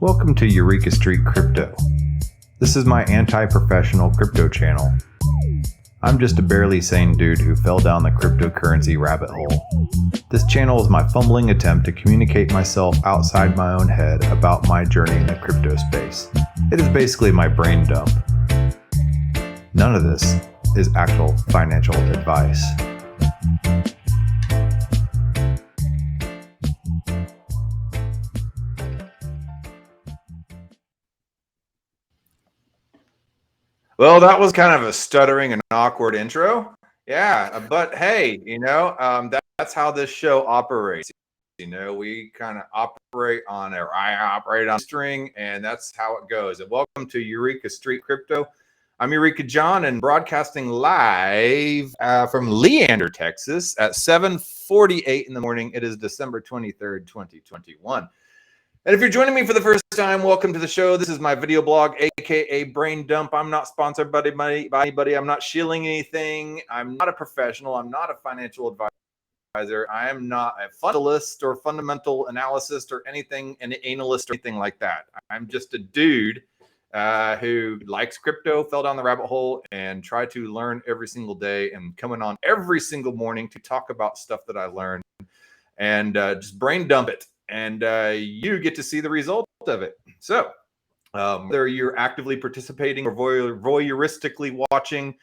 Welcome to Eureka Street Crypto. This is my anti-professional crypto channel. I'm just a barely sane dude who fell down the cryptocurrency rabbit hole. This channel is my fumbling attempt to communicate myself outside my own head about my journey in the crypto space. It is basically my brain dump. None of this is actual financial advice. Well, that was kind of a stuttering and awkward intro. Yeah, but hey, that's how this show operates. We kind of operate on, or I operate on string, and that's how it goes. And welcome to Eureka Street Crypto. I'm Eureka John, and broadcasting live from Leander, Texas at 7:48 in the morning. It is December 23rd, 2021. And if you're joining me for the first time, welcome to the show. This is my video blog, aka Brain Dump. I'm not sponsored by anybody. I'm not shilling anything. I'm not a professional. I'm not a financial advisor. I am not a fundamentalist or fundamental analyst or anything, an analyst or anything like that. I'm just a dude who likes crypto, fell down the rabbit hole, and try to learn every single day, and coming on every single morning to talk about stuff that I learned and just brain dump it. And you get to see the result of it. So whether you're actively participating or voyeuristically watching,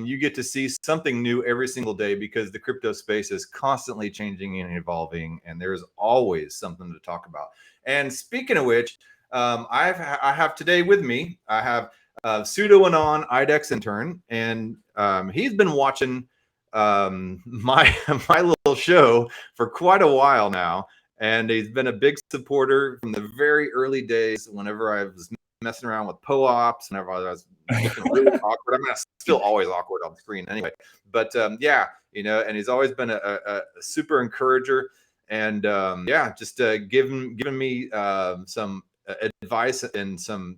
you get to see something new every single day, because the crypto space is constantly changing and evolving, and there's always something to talk about. And speaking of which, I have today with me, I have pseudo-anon IDEX Intern, and he's been watching my little show for quite a while now. And he's been a big supporter from the very early days, whenever I was messing around with PO-ops, whenever I was looking really awkward. I mean, I'm still always awkward on screen anyway. But and he's always been a super encourager. And just giving me some advice and some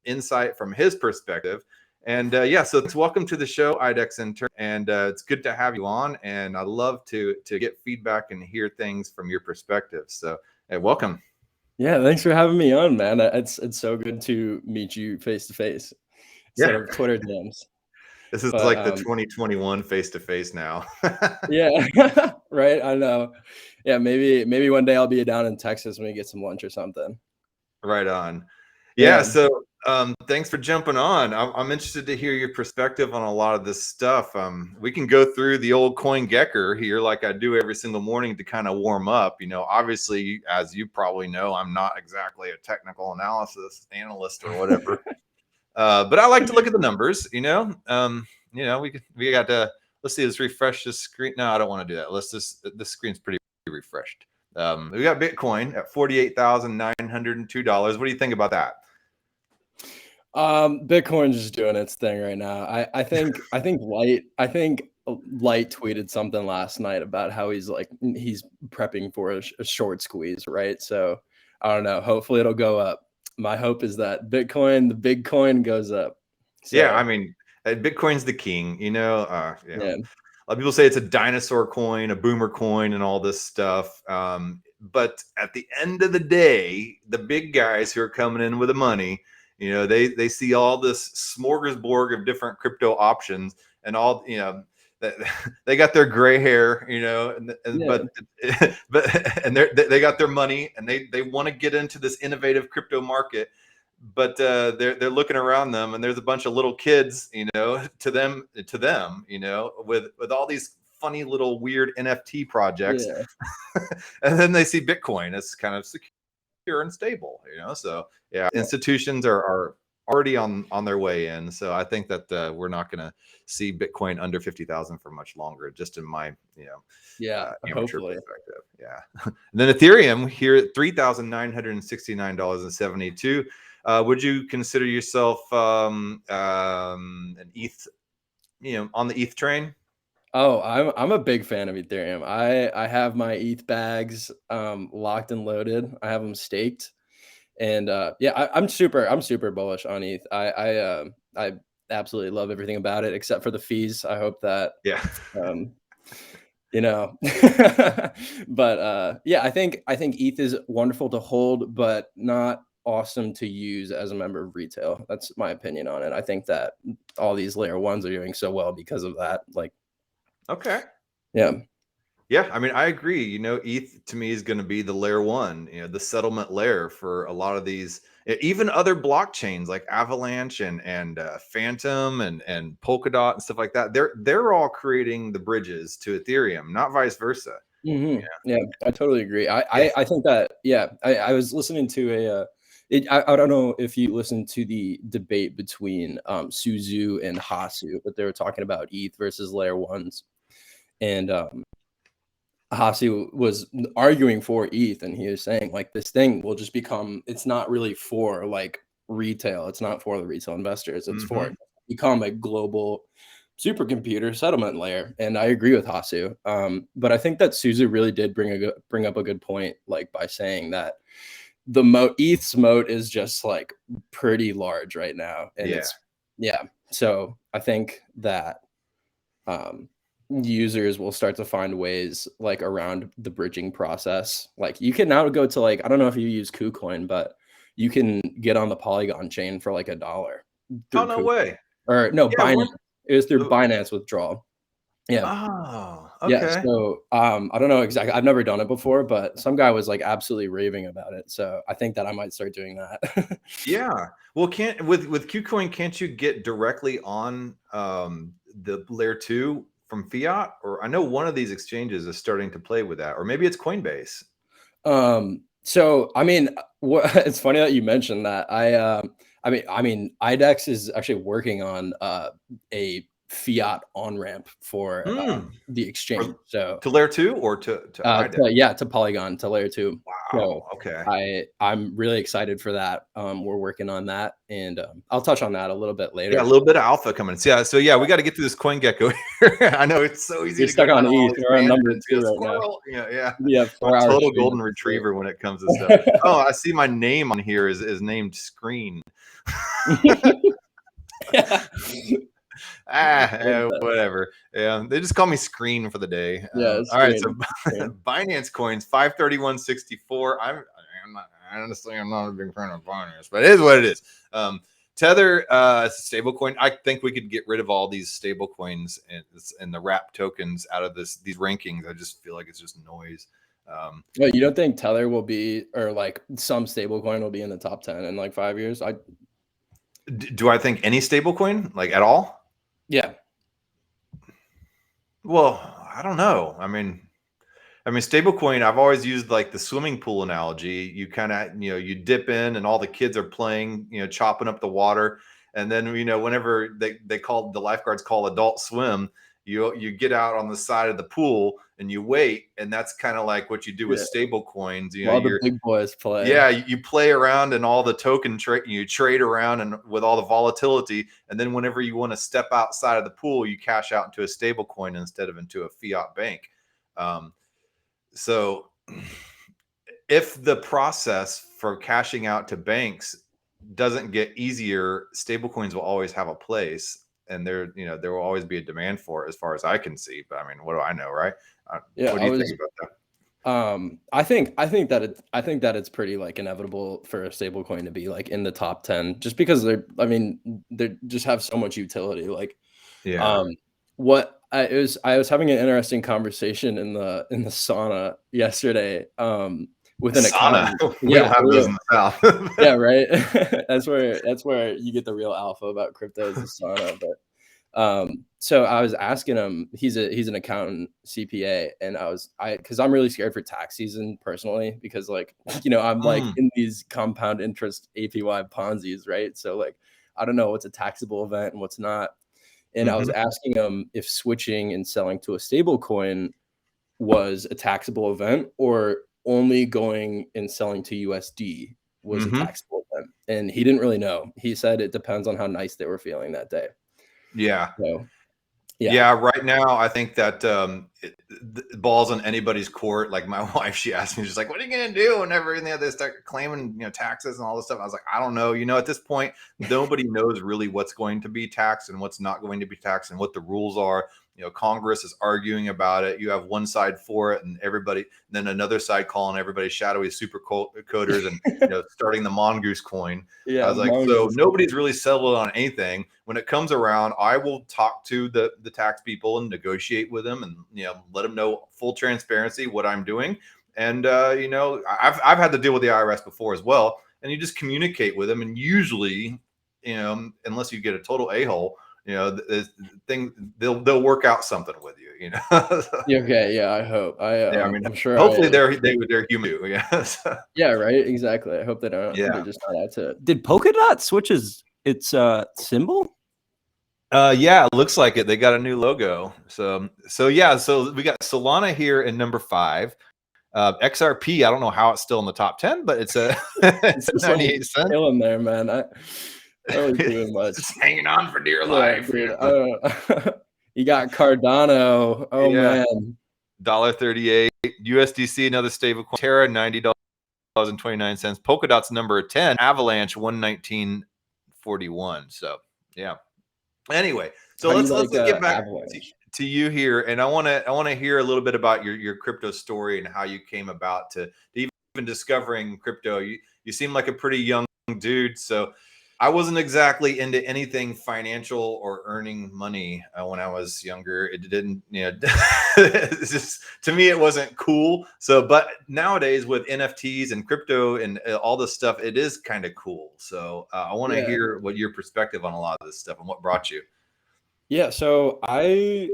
insight from his perspective. And so welcome to the show, IDEX Intern, and it's good to have you on. And I love to get feedback and hear things from your perspective. So, hey, welcome. Yeah, thanks for having me on, man. It's so good to meet you face to face instead of Twitter DMs. This is like the 2021 face to face now. Yeah, right. I know. Yeah, maybe one day I'll be down in Texas when we get some lunch or something. Right on. Yeah. So thanks for jumping on. I'm interested to hear your perspective on a lot of this stuff. We can go through the old CoinGecko here like I do every single morning to kind of warm up. Obviously, as you probably know, I'm not exactly a technical analyst or whatever. But I like to look at the numbers. We got to, let's see, let's refresh this screen. No, I don't want to do that. This screen's pretty refreshed. We got Bitcoin at $48,902. What do you think about that? Bitcoin's just doing its thing right now. I think Light tweeted something last night about how he's prepping for a short squeeze, right? So I don't know. Hopefully it'll go up. My hope is that the big coin goes up. So, yeah, I mean, Bitcoin's the king. A lot of people say it's a dinosaur coin, a boomer coin, and all this stuff. But at the end of the day, the big guys who are coming in with the money, they see all this smorgasbord of different crypto options, and all, they got their gray hair, but they got their money, and they want to get into this innovative crypto market. But they're looking around them, and there's a bunch of little kids, to them, with all these funny little weird NFT projects. Yeah. And then they see Bitcoin as kind of secure and stable, So yeah, institutions are already on their way in. So I think that we're not going to see Bitcoin under 50,000 for much longer, just in my amateur perspective. Yeah. And then Ethereum here at $3,969.72. Would you consider yourself an ETH, on the ETH train? Oh, I'm a big fan of Ethereum. I have my ETH bags locked and loaded. I have them staked, and I'm super bullish on ETH. I absolutely love everything about it except for the fees. I hope that you know. But yeah, I think ETH is wonderful to hold, but not awesome to use as a member of retail. That's my opinion on it. I think that all these layer ones are doing so well because of that. Like, Okay. yeah. Yeah, I mean, I agree. ETH to me is going to be the layer one, the settlement layer for a lot of these, even other blockchains like Avalanche and Phantom and Polkadot and stuff like that. They're all creating the bridges to Ethereum, not vice versa. Yeah, I totally agree. Yeah. I think that, yeah, I was listening to I don't know if you listened to the debate between Suzu and Hasu, but they were talking about ETH versus layer ones, and Hasu was arguing for ETH, and he was saying like this thing will just become, it's not really for like retail, it's not for the retail investors, it's for become a global supercomputer settlement layer. And I agree with Hasu. But I think that Suzu really did bring up a good point, like by saying that the ETH's moat is just like pretty large right now, and yeah. So I think that users will start to find ways like around the bridging process. Like you can now go to, like, I don't know if you use KuCoin, but you can get on the Polygon chain for like $1 Oh, through no KuCoin. way. Or no, Yeah. Binance. It was through Binance withdrawal. Yeah. Oh, Yeah. okay. So I don't know exactly. I've never done it before, but some guy was like absolutely raving about it. So I think that I might start doing that. Yeah. Well, can't with KuCoin, can't you get directly on the layer two from fiat? Or I know one of these exchanges is starting to play with that, or maybe it's Coinbase. So I mean, it's funny that you mentioned that. I mean, IDEX is actually working on a fiat on ramp for the exchange. So To layer two or to IDEX? to Polygon, to layer 2. So Wow. Okay. I'm really excited for that. We're working on that, and I'll touch on that a little bit later. Yeah, a little bit of alpha coming. So yeah, we got to get through this CoinGecko here. I know it's so easy You're to go stuck on down all ETH. these We're on number tangents. 2 right Squirrel. now. Yeah. We have I'm 4 a hours. total golden retriever when it comes to stuff. Oh, I see my name on here is named Screen. Whatever. Yeah, they just call me Screen for the day. Yeah. All right, so Screen. Binance coins 531.64. I'm not a big fan of Binance, but it is what it is. Tether, stable coin. I think we could get rid of all these stable coins and the wrap tokens out of these rankings. I just feel like it's just noise. Yeah, you don't think Tether will be, or like some stable coin will be in the top 10 in like 5 years? Do I think any stable coin, like at all? Yeah. Well, I don't know. I mean, stablecoin, I've always used like the swimming pool analogy. You kind of, you dip in and all the kids are playing, chopping up the water. And then, whenever they call, the lifeguards call adult swim, you get out on the side of the pool and you wait. And that's kind of like what you do with stable coins. While the big boys play. Yeah, you play around and all the token you trade around and with all the volatility. And then whenever you want to step outside of the pool, you cash out into a stable coin instead of into a fiat bank. So if the process for cashing out to banks doesn't get easier, stablecoins will always have a place, and there will always be a demand for it, as far as I can see. But I mean, what do I know, right? Yeah, what do you think about that? I think that it's pretty like inevitable for a stablecoin to be like in the top 10, just because they just have so much utility. Like, yeah. I was having an interesting conversation in the sauna yesterday with an accountant. We don't have those in the South. Yeah, right. That's where you get the real alpha about crypto, is the sauna. But so I was asking him, he's an accountant, CPA, and because I'm really scared for tax season personally, because like, I'm like in these compound interest APY Ponzi's, right? So like, I don't know what's a taxable event and what's not. And I was asking him if switching and selling to a stable coin was a taxable event, or only going and selling to USD was a taxable event. And he didn't really know. He said it depends on how nice they were feeling that day. Yeah. So, yeah. Right now, I think that the ball's on anybody's court. Like my wife, she asked me, she's like, "What are you gonna do whenever they start claiming taxes and all this stuff?" I was like, "I don't know. At this point, nobody knows really what's going to be taxed and what's not going to be taxed and what the rules are. Congress is arguing about it. You have one side for it, and then another side calling everybody shadowy super coders and starting the mongoose coin. Yeah, I was like, so nobody's really settled on anything. When it comes around, I will talk to the tax people and negotiate with them, and let them know full transparency what I'm doing. And I've had to deal with the IRS before as well, and you just communicate with them, and usually, unless you get a total a-hole, they'll work out something with you. Okay, yeah, I hope. Yeah, I mean, I'm sure. hopefully they're human too. Yeah. Yeah, right. Exactly. I hope they don't. Yeah. They just not out to. Did Polkadot switch its symbol? Yeah, it looks like it. They got a new logo. So yeah. So we got Solana here in number 5. XRP, I don't know how it's still in the top 10, but it's a it's 98 cents. Killing there, man. I was doing much. Just hanging on for dear life. Dude, you got Cardano. Oh Yeah. man. $1.38. USDC, another stable coin. Terra, $90.29. Polkadot's number 10. Avalanche, $119.41. So yeah. Anyway, so let's get back to you here, and I want to hear a little bit about your crypto story and how you came about to even discovering crypto. You seem like a pretty young dude, so I wasn't exactly into anything financial or earning money when I was younger. It didn't, it's just, to me, it wasn't cool. So, but nowadays with NFTs and crypto and all this stuff, it is kind of cool. So I want to hear what your perspective on a lot of this stuff and what brought you. Yeah. So I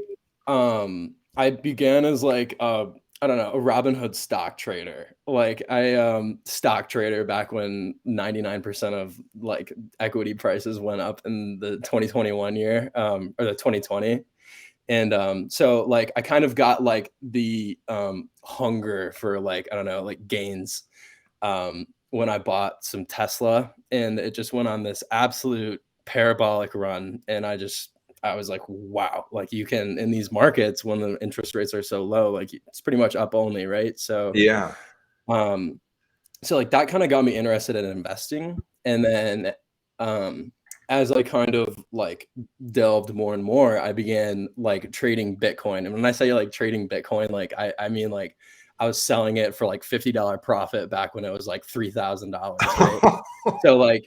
began as like, I don't know, a Robinhood stock trader. Like I stock trader back when 99% of like equity prices went up in the 2021 year, or the 2020. And so like I kind of got like the hunger for like, I don't know, like gains when I bought some Tesla, and it just went on this absolute parabolic run. And I was like, wow, like you can, in these markets when the interest rates are so low, like it's pretty much up only, right? So yeah. So like that kind of got me interested in investing. And then as I kind of like delved more and more, I began like trading Bitcoin. And when I say like trading Bitcoin, like I mean like I was selling it for like $50 profit back when it was like $3,000, right? So like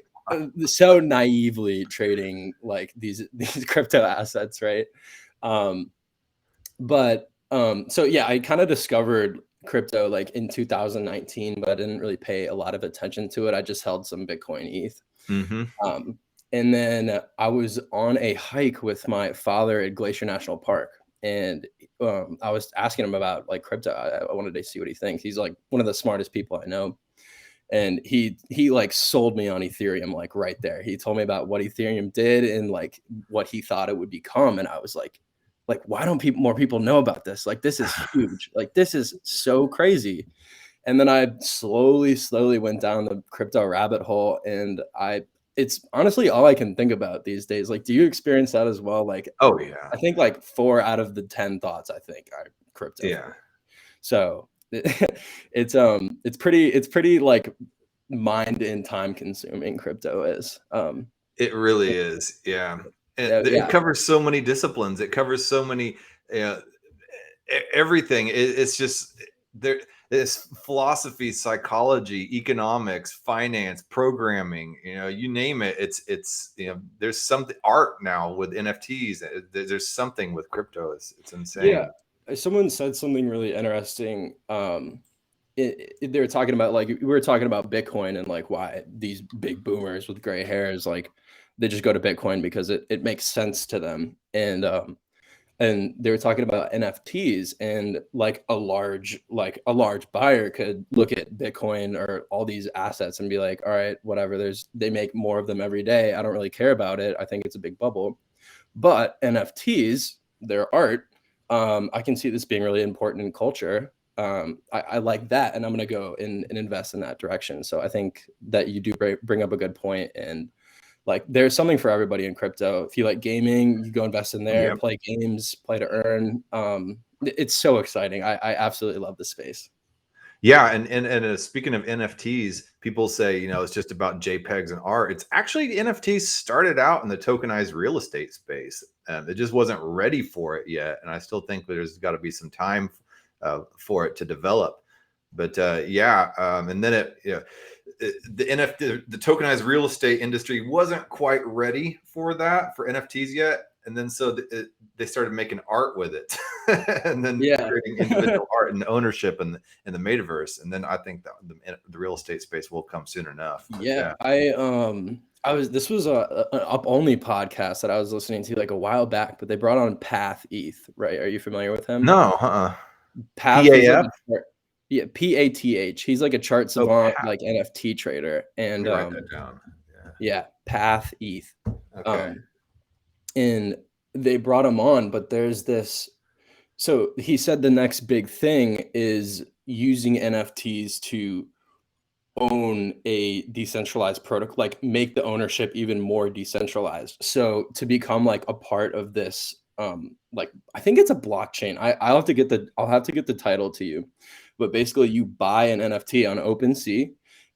so naively trading like these crypto assets, right? So yeah, I kind of discovered crypto like in 2019, but I didn't really pay a lot of attention to it. I just held some Bitcoin ETH. Mm-hmm. And then I was on a hike with my father at Glacier National Park, and I was asking him about like crypto. I wanted to see what he thinks. He's like one of the smartest people I know. And he like sold me on Ethereum, like right there. He told me about what Ethereum did and like what he thought it would become. And I was like, why don't more people know about this? Like, this is huge. Like, this is so crazy. And then I slowly went down the crypto rabbit hole, and it's honestly all I can think about these days. Like, do you experience that as well? Like, oh yeah, I think like 4 out of the 10 thoughts I think are crypto. Yeah. So it's pretty like mind and time consuming, crypto is. It really is. Yeah. It covers so many disciplines. It covers so many, everything. It's just there. It's philosophy, psychology, economics, finance, programming, you name it. It's there's something, art now with NFTs. There's something with crypto. It's insane. Yeah. Someone said something really interesting. They were talking about like, we were talking about Bitcoin and like why these big boomers with gray hairs, like they just go to Bitcoin because it makes sense to them. And they were talking about NFTs, and like a large buyer could look at Bitcoin or all these assets and be like, all right, whatever, they make more of them every day. I don't really care about it. I think it's a big bubble. But NFTs, their art, I can see this being really important in culture. I like that, and I'm going to go and invest in that direction. So I think that you do bring up a good point, and like there's something for everybody in crypto. If you like gaming, you go invest in there. Yep. Play games, play to earn. It's so exciting. I absolutely love the space. Yeah, and speaking of NFTs, people say it's just about JPEGs and art. It's actually, the NFTs started out in the tokenized real estate space. It just wasn't ready for it yet, and I still think there's got to be some time for it to develop. But and then the NFT, the tokenized real estate industry wasn't quite ready for NFTs yet, and then so they started making art with it, and then creating individual art and ownership in the metaverse, and then I think that the real estate space will come soon enough. This was an up only podcast that I was listening to like a while back, but they brought on Path ETH, right? Are you familiar with him? No, Path is like PATH. He's like a chart savant, like NFT trader, and write that down. Path ETH. Okay. And they brought him on, but there's this. So he said the next big thing is using NFTs to own a decentralized protocol, like make the ownership even more decentralized. So to become like a part of this, like I think it's a blockchain. I'll have to get the title to you, but basically you buy an NFT on OpenSea,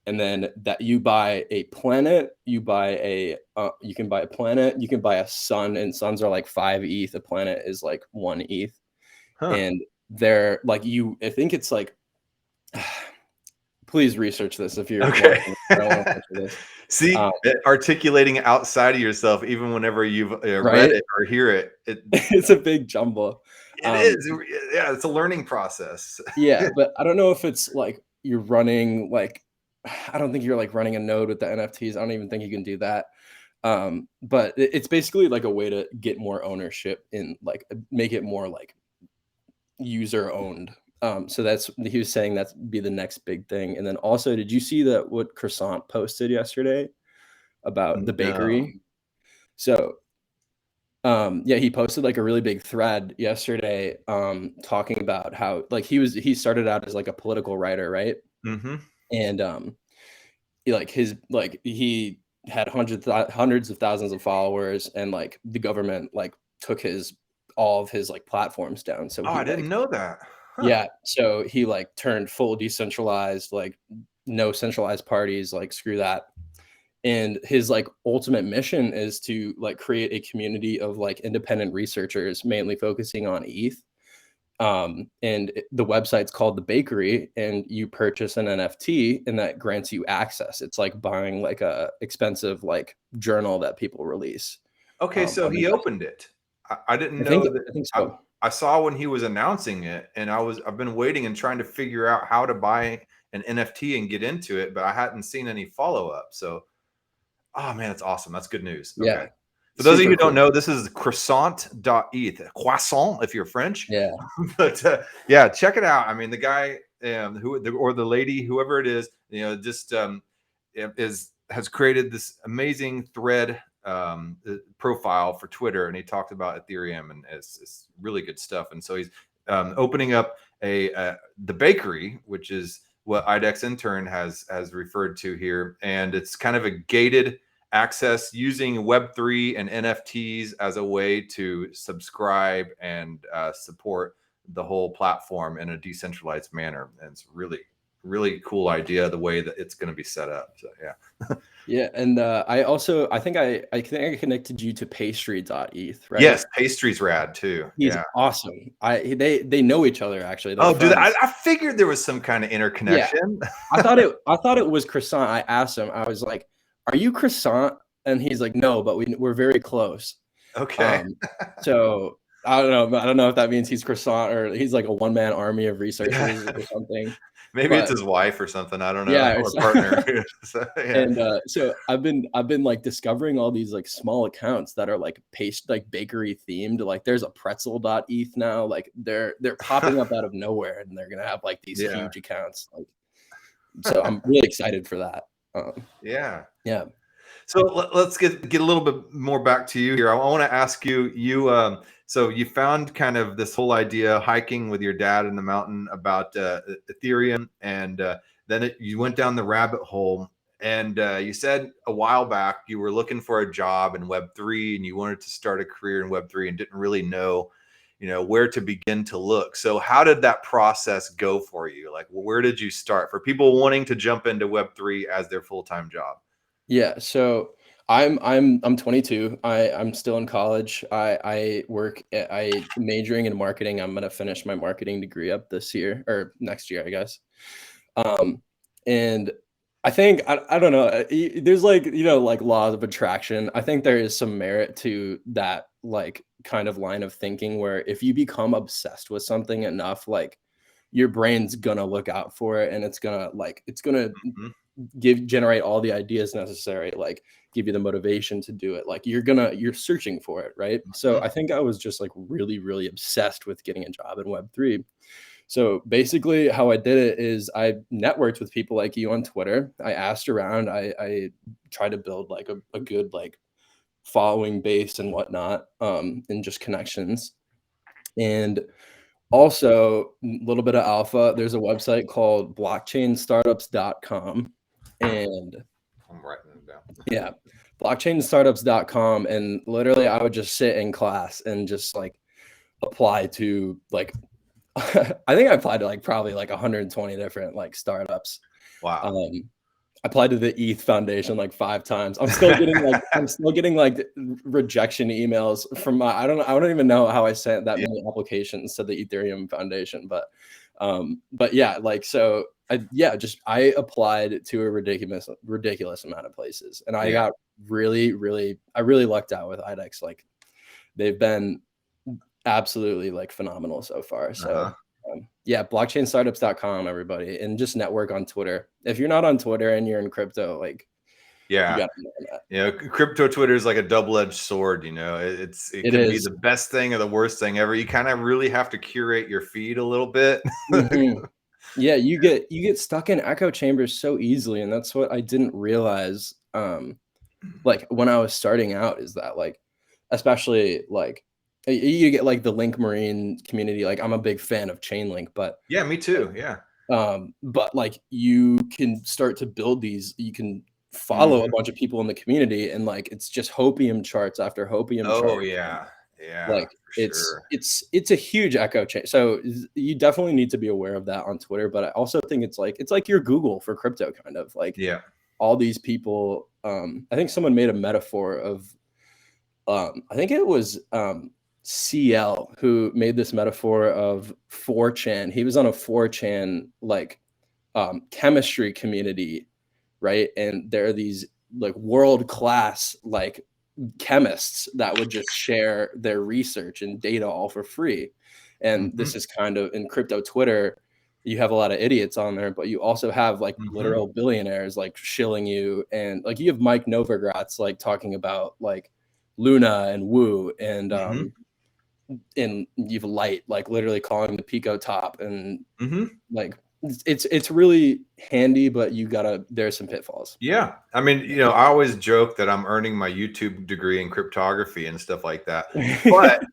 and then that you buy a planet, you can buy a planet, you can buy a sun, and suns are like 5 ETH. A planet is like 1 ETH. And they're like, I think it's like, please research this if you're okay. This. See, articulating outside of yourself, even whenever you've read it or hear it, it's a big jumble. It is. Yeah, it's a learning process. Yeah, but I don't know if it's like you're running like, I don't think you're like running a node with the NFTs. I don't even think you can do that. But it's basically like a way to get more ownership and like make it more like user owned. So he was saying that'd be the next big thing. And then also, did you see what Croissant posted yesterday about the bakery? So he posted like a really big thread yesterday talking about how like he started out as like a political writer, right? Mm-hmm. And he had hundreds of thousands of followers, and like the government like took all of his like platforms down. So I didn't know that. Yeah, so he like turned full decentralized, like no centralized parties, like screw that. And his like ultimate mission is to like create a community of like independent researchers, mainly focusing on ETH. And the website's called The Bakery, and you purchase an NFT, and that grants you access. It's like buying like a expensive like journal that people release. Okay, so he opened it. I didn't know that. I think so. I saw when he was announcing it, and I've been waiting and trying to figure out how to buy an NFT and get into it, but I hadn't seen any follow up. So, oh man, that's awesome. That's good news. Okay. Yeah. For those of you who don't know, this is croissant.eth. Croissant, if you're French. Yeah. But check it out. I mean, the guy or the lady, whoever it is, just has created this amazing thread profile for Twitter, and he talked about Ethereum, and it's really good stuff. And so he's opening up the bakery, which is what IDEX Intern has referred to here, and it's kind of a gated access using Web3 and NFTs as a way to subscribe and support the whole platform in a decentralized manner. And it's really cool idea, the way that it's going to be set up. So yeah. Yeah, and I think I connected you to pastry.eth, right? Yes, pastry's rad too. He's awesome. They know each other actually. Dude, I figured there was some kind of interconnection. Yeah. I thought it was Croissant. I asked him, I was like, "Are you Croissant?" And he's like, "No, but we're very close." Okay. So I don't know if that means he's Croissant or he's like a one-man army of researchers or something. Maybe it's his wife or something. I don't know. Yeah, or partner. So, yeah. And so I've been like discovering all these like small accounts that are like bakery themed. Like there's a pretzel.eth now. Like they're popping up out of nowhere, and they're gonna have like these huge accounts. Like, so I'm really excited for that. Yeah. So let's get a little bit more back to you here. I want to ask you. So you found kind of this whole idea hiking with your dad in the mountain about Ethereum, and then you went down the rabbit hole, and you said a while back you were looking for a job in Web3, and you wanted to start a career in Web3 and didn't really know, where to begin to look. So how did that process go for you? Like, where did you start for people wanting to jump into Web3 as their full-time job? Yeah, so I'm 22. I'm still in college. I majoring in marketing. I'm gonna finish my marketing degree up this year or next year, I guess. And I think I don't know. There's like like laws of attraction. I think there is some merit to that like kind of line of thinking where if you become obsessed with something enough, like your brain's gonna look out for it and it's gonna Mhm. generate all the ideas necessary, like give you the motivation to do it. Like you're searching for it, right? So Mhm. I think I was just like really, really obsessed with getting a job in Web3. So basically how I did it is I networked with people like you on Twitter. I asked around, I tried to build like a good like following base and whatnot, and just connections. And also a little bit of alpha. There's a website called blockchainstartups.com. And I'm writing it down. yeah, blockchainstartups.com. And literally I would just sit in class and just like apply to like I think I applied to like probably like 120 different like startups. Wow. I applied to the ETH Foundation like 5 times. I'm still getting rejection emails from my I don't even know how I sent that Yeah. many applications to the Ethereum Foundation, but yeah, like so I applied to a ridiculous amount of places, and I Yeah. got I really lucked out with IDEX. Like they've been absolutely like phenomenal so far. So Uh-huh. yeah, blockchainstartups.com, everybody, and just network on Twitter. If you're not on Twitter and you're in crypto, like you Yeah. gotta know that. You know, crypto Twitter is like a double-edged sword, you know. It It can be is. the best thing or the worst thing ever. You kind of really have to curate your feed a little bit. Mhm. Yeah, you get stuck in echo chambers so easily, and that's what I didn't realize. Like when I was starting out, is that like, especially like you get like the Link Marine community. Like I'm a big fan of Chainlink, but Yeah, me too. Yeah. but like you can start to build these, you can follow a Mhm. bunch of people in the community, and like it's just hopium charts after hopium Oh charts. yeah. Yeah, Like for sure. it's a huge echo chain. So you definitely need to be aware of that on Twitter. But I also think it's like your Google for crypto, kind of like Yeah. all these people. I think someone made a metaphor of I think it was CL who made this metaphor of 4chan. He was on a 4chan like chemistry community, right? And there are these like world class like chemists that would just share their research and data all for free. And Mhm. this is kind of in crypto Twitter, you have a lot of idiots on there, but you also have like Mhm. literal billionaires like shilling you, and like you have Mike Novogratz like talking about like Luna and Woo, Mhm. and you've Light like literally calling the Pico top, and Mhm. like it's really handy, but there's some pitfalls. Yeah. I mean, you know, I always joke that I'm earning my YouTube degree in cryptography and stuff like that. But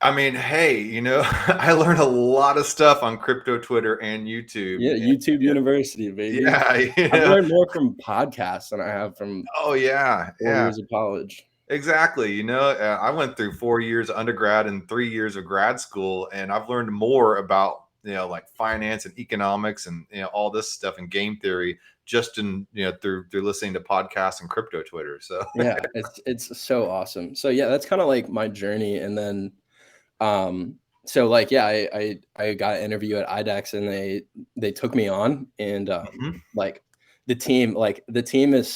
I mean, hey, you know, I learned a lot of stuff on crypto Twitter and YouTube. Yeah, And, YouTube yeah, University, baby. yeah, I've yeah. learned more from podcasts than I have from Oh yeah, 4 yeah. years of college. Exactly. You know, I went through 4 years of undergrad and 3 years of grad school, and I've learned more about, you know, like finance and economics and, you know, all this stuff and game theory just in, you know, through listening to podcasts and crypto Twitter. So Yeah, it's so awesome. So yeah, that's kind of like my journey. And then um so like yeah, I got an interview at IDEX, and they took me on, and Mhm. like the team is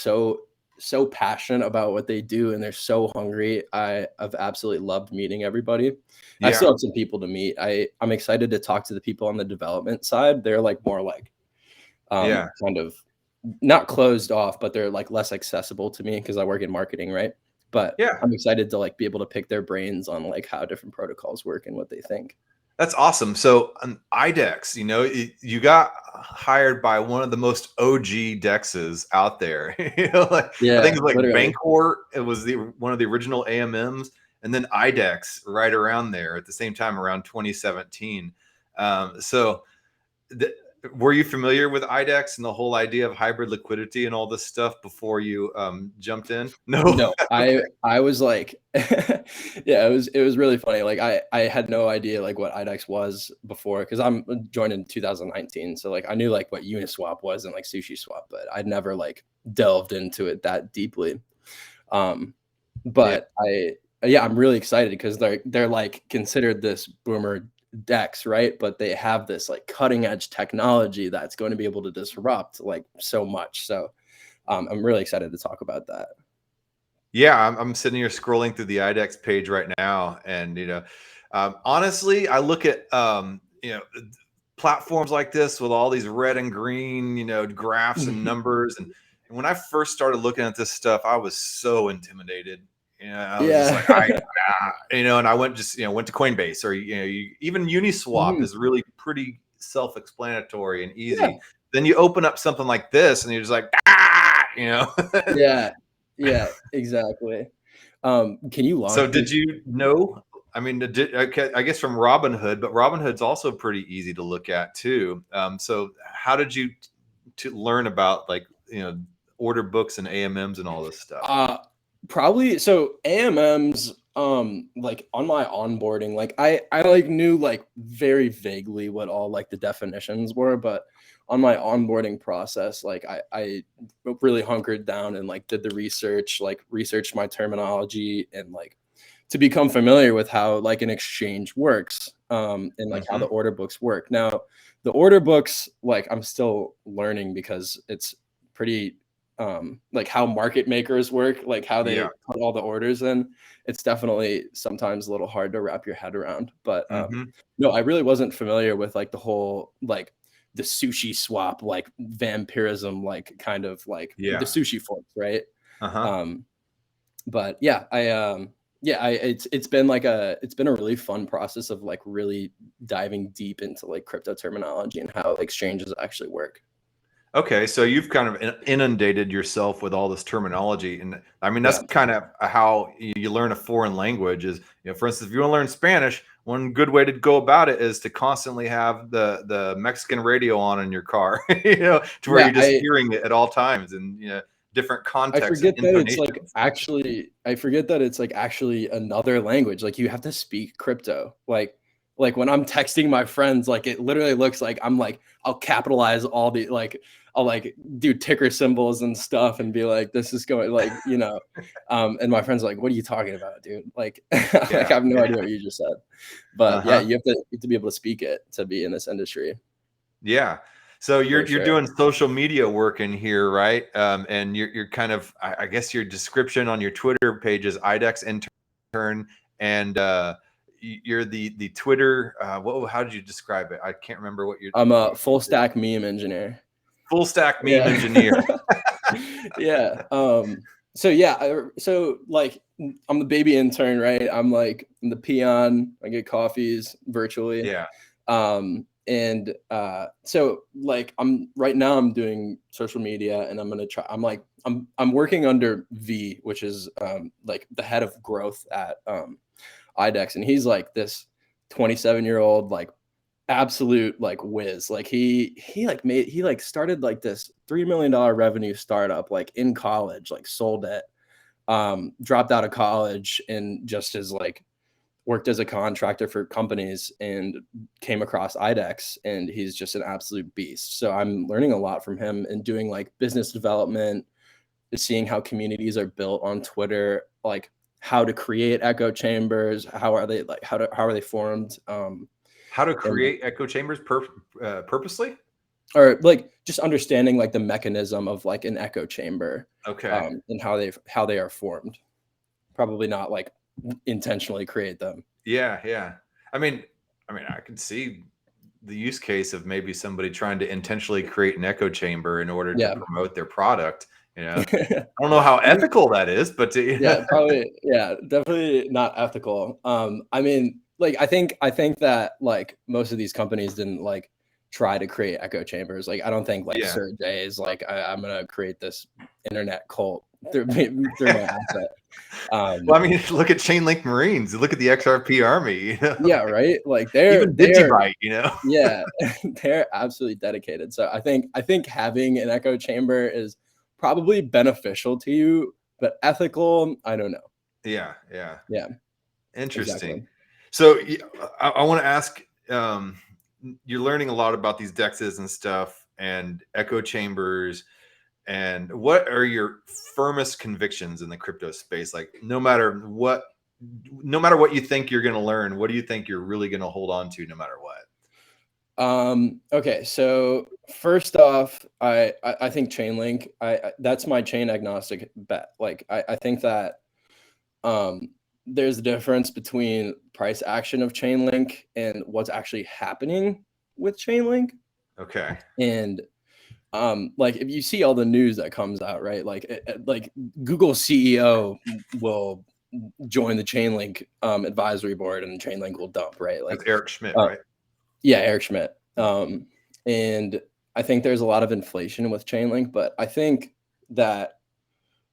so passionate about what they do, and they're so hungry. I've absolutely loved meeting everybody. I Yeah, still have some people to meet. I'm excited to talk to the people on the development side. They're like more like yeah, kind of not closed off, but they're like less accessible to me because I work in marketing, right? But yeah. I'm excited to like be able to pick their brains on like how different protocols work and what they think. That's awesome. So an IDEX, you know, you got hired by one of the most OG dexes out there. You know, like I think Yeah, it's like literally. Bancor. It was the one of the original AMMs, and then IDEX right around there at the same time around 2017. So th- were you familiar with IDEX and the whole idea of hybrid liquidity and all this stuff before you jumped in? No. No, Okay. I was like, yeah, it was really funny. Like I had no idea like what IDEX was before, because I'm joined in 2019. So like I knew like what Uniswap was and like Sushi Swap, but I'd never like delved into it that deeply. But I'm really excited because they're like considered this boomer DEX, right? But they have this like cutting edge technology that's going to be able to disrupt like so much. So I'm really excited to talk about that. Yeah, I'm sitting here scrolling through the IDEX page right now, and honestly, I look at platforms like this with all these red and green, graphs and numbers, and when I first started looking at this stuff, I was so intimidated. I was just like, and I went went to Coinbase, or even Uniswap is really pretty self-explanatory and easy. Yeah. Then you open up something like this, and you're just like, Yeah, exactly. Can you log? So did you know? I mean, I guess from Robinhood, but Robinhood's also pretty easy to look at too. So how did you to learn about like order books and AMMs and all this stuff? Probably so AMMs. Like on my onboarding, like I like knew like very vaguely what all like the definitions were, but on my onboarding process, like I really hunkered down and like did the research, like researched my terminology and like to become familiar with how like an exchange works, and like how the order books work. Now, the order books, like I'm still learning because it's pretty like how market makers work, like how they put all the orders in. It's definitely sometimes a little hard to wrap your head around. But no, I really wasn't familiar with like the whole like the sushi swap, like vampirism, like kind of like the sushi forks, right? But yeah, it's been a really fun process of like really diving deep into like crypto terminology and how exchanges actually work. Okay, so you've kind of inundated yourself with all this terminology, and I mean that's kind of how you learn a foreign language. Is for instance, if you want to learn Spanish, one good way to go about it is to constantly have the Mexican radio on in your car, to where you're just hearing it at all times, and different contexts. I forget that it's like actually another language. Like you have to speak crypto. Like when I'm texting my friends, like it literally looks like I'll capitalize all the I'll like do ticker symbols and stuff and be like, this is going like, and my friends are like, what are you talking about, dude? Like, like I have no idea what you just said. But yeah, you have to be able to speak it to be in this industry. Yeah. So you're doing social media work in here, right? And you're kind of, I guess your description on your Twitter page is IDEX Intern, and you're the Twitter. How did you describe it? I can't remember what you're. I'm a full stack meme engineer. Full stack meme engineer. Yeah. So like I'm the baby intern, right? I'm the peon. I get coffees virtually. Yeah. And so like I'm doing social media, and I'm gonna try. I'm working under V, which is like the head of growth at IDEX, and he's like this 27-year-old like absolute like whiz. Like he started like this $3 million revenue startup like in college, like sold it, dropped out of college, and just is like worked as a contractor for companies and came across IDEX, and he's just an absolute beast. So I'm learning a lot from him and doing like business development, seeing how communities are built on Twitter, like how to create echo chambers, how are they formed, how to create echo chambers purposely, or like just understanding like the mechanism of like an echo chamber, and how they are formed. Probably not like intentionally create them. Yeah. I mean, I can see the use case of maybe somebody trying to intentionally create an echo chamber in order to promote their product. I don't know how ethical that is, but definitely not ethical. I mean, like I think that like most of these companies didn't like try to create echo chambers. Like I don't think like Sir Jay is like I'm gonna create this internet cult through my asset. Well, I mean, look at Chainlink Marines. Look at the XRP Army. Yeah, right. Like they're Digibyte, Yeah, they're absolutely dedicated. So I think having an echo chamber is probably beneficial to you, but ethical, I don't know. Yeah. Interesting. Exactly. So I want to ask, you're learning a lot about these DEXs and stuff and echo chambers. And what are your firmest convictions in the crypto space? Like no matter what you think you're going to learn, what do you think you're really going to hold on to no matter what? Okay, so first off, I think Chainlink, that's my chain agnostic bet. Like I think that there's a difference between price action of Chainlink and what's actually happening with Chainlink. Okay. And like if you see all the news that comes out, right? Like Google CEO will join the Chainlink advisory board, and Chainlink will dump, right? Like That's Eric Schmidt, right? Yeah, Eric Schmidt. And I think there's a lot of inflation with Chainlink, but I think that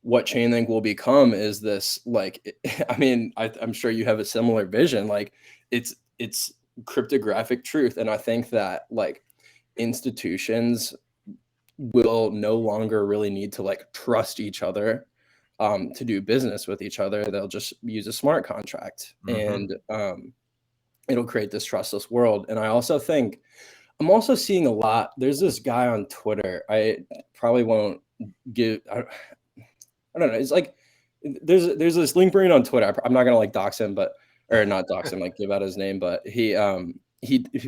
what Chainlink will become is this, like, I mean, I'm sure you have a similar vision. Like it's cryptographic truth. And I think that like institutions will no longer really need to like trust each other to do business with each other. They'll just use a smart contract, and it'll create this trustless world. And I also think I'm also seeing a lot. There's this guy on Twitter. I probably won't give. I don't know. It's like there's this link brain on Twitter. I'm not gonna like dox him, or not dox him, like give out his name. But he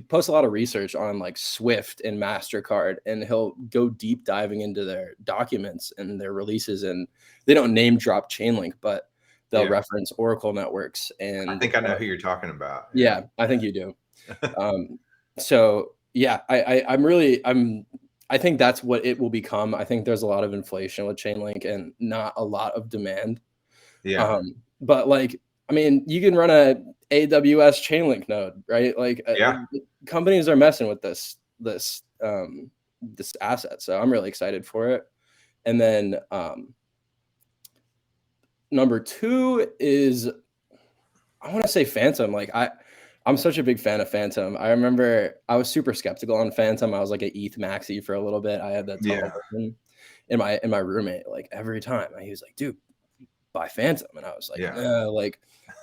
posts a lot of research on like Swift and MasterCard, and he'll go deep diving into their documents and their releases. And they don't name drop Chainlink, but they'll reference Oracle networks. And I think I know who you're talking about. Yeah, I think you do. So yeah, I think that's what it will become. I think there's a lot of inflation with Chainlink and not a lot of demand. Yeah. But like, I mean, you can run a AWS Chainlink node, right? Like, companies are messing with this asset. So I'm really excited for it. And then number two is, I want to say Phantom. Like I'm such a big fan of Phantom. I remember I was super skeptical on Phantom. I was like an ETH maxi for a little bit. I had that in my roommate, like every time he was like, dude, buy Phantom. And I was like,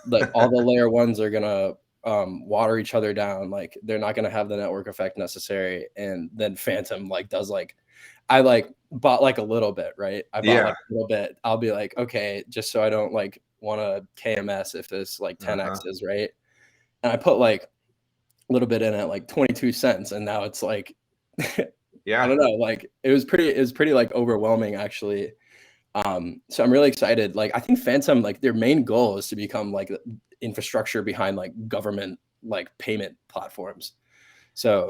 like all the layer ones are gonna water each other down. Like they're not gonna have the network effect necessary. And then Phantom like does like, I like bought like a little bit, right? I bought like a little bit. I'll be like, okay, just so I don't like want to KMS if this like 10x is right. And I put like a little bit in at like 22 cents. And now it's like, I don't know, like it was pretty like overwhelming actually. So I'm really excited. Like I think Phantom, like their main goal is to become like infrastructure behind like government, like payment platforms. So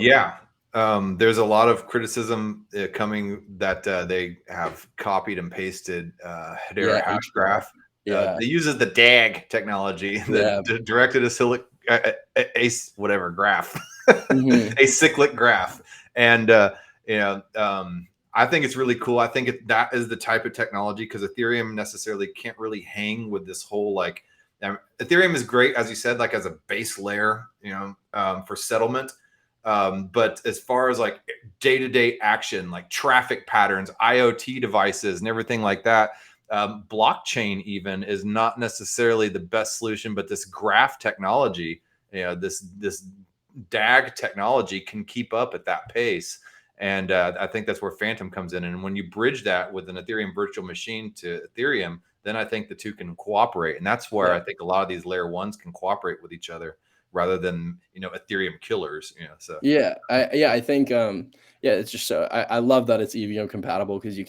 there's a lot of criticism coming that they have copied and pasted Hedera Hashgraph. They uses the DAG technology, the directed acyclic whatever graph, acyclic graph, and I think it's really cool. I think that is the type of technology, because Ethereum necessarily can't really hang with this whole like. Ethereum is great, as you said, like as a base layer, for settlement. But as far as like day-to-day action, like traffic patterns, IoT devices, and everything like that, blockchain even is not necessarily the best solution. But this graph technology, this DAG technology can keep up at that pace. And I think that's where Phantom comes in. And when you bridge that with an Ethereum virtual machine to Ethereum, then I think the two can cooperate. And that's where I think a lot of these layer ones can cooperate with each other, rather than Ethereum killers. So I think it's just so I love that it's EVM compatible, because you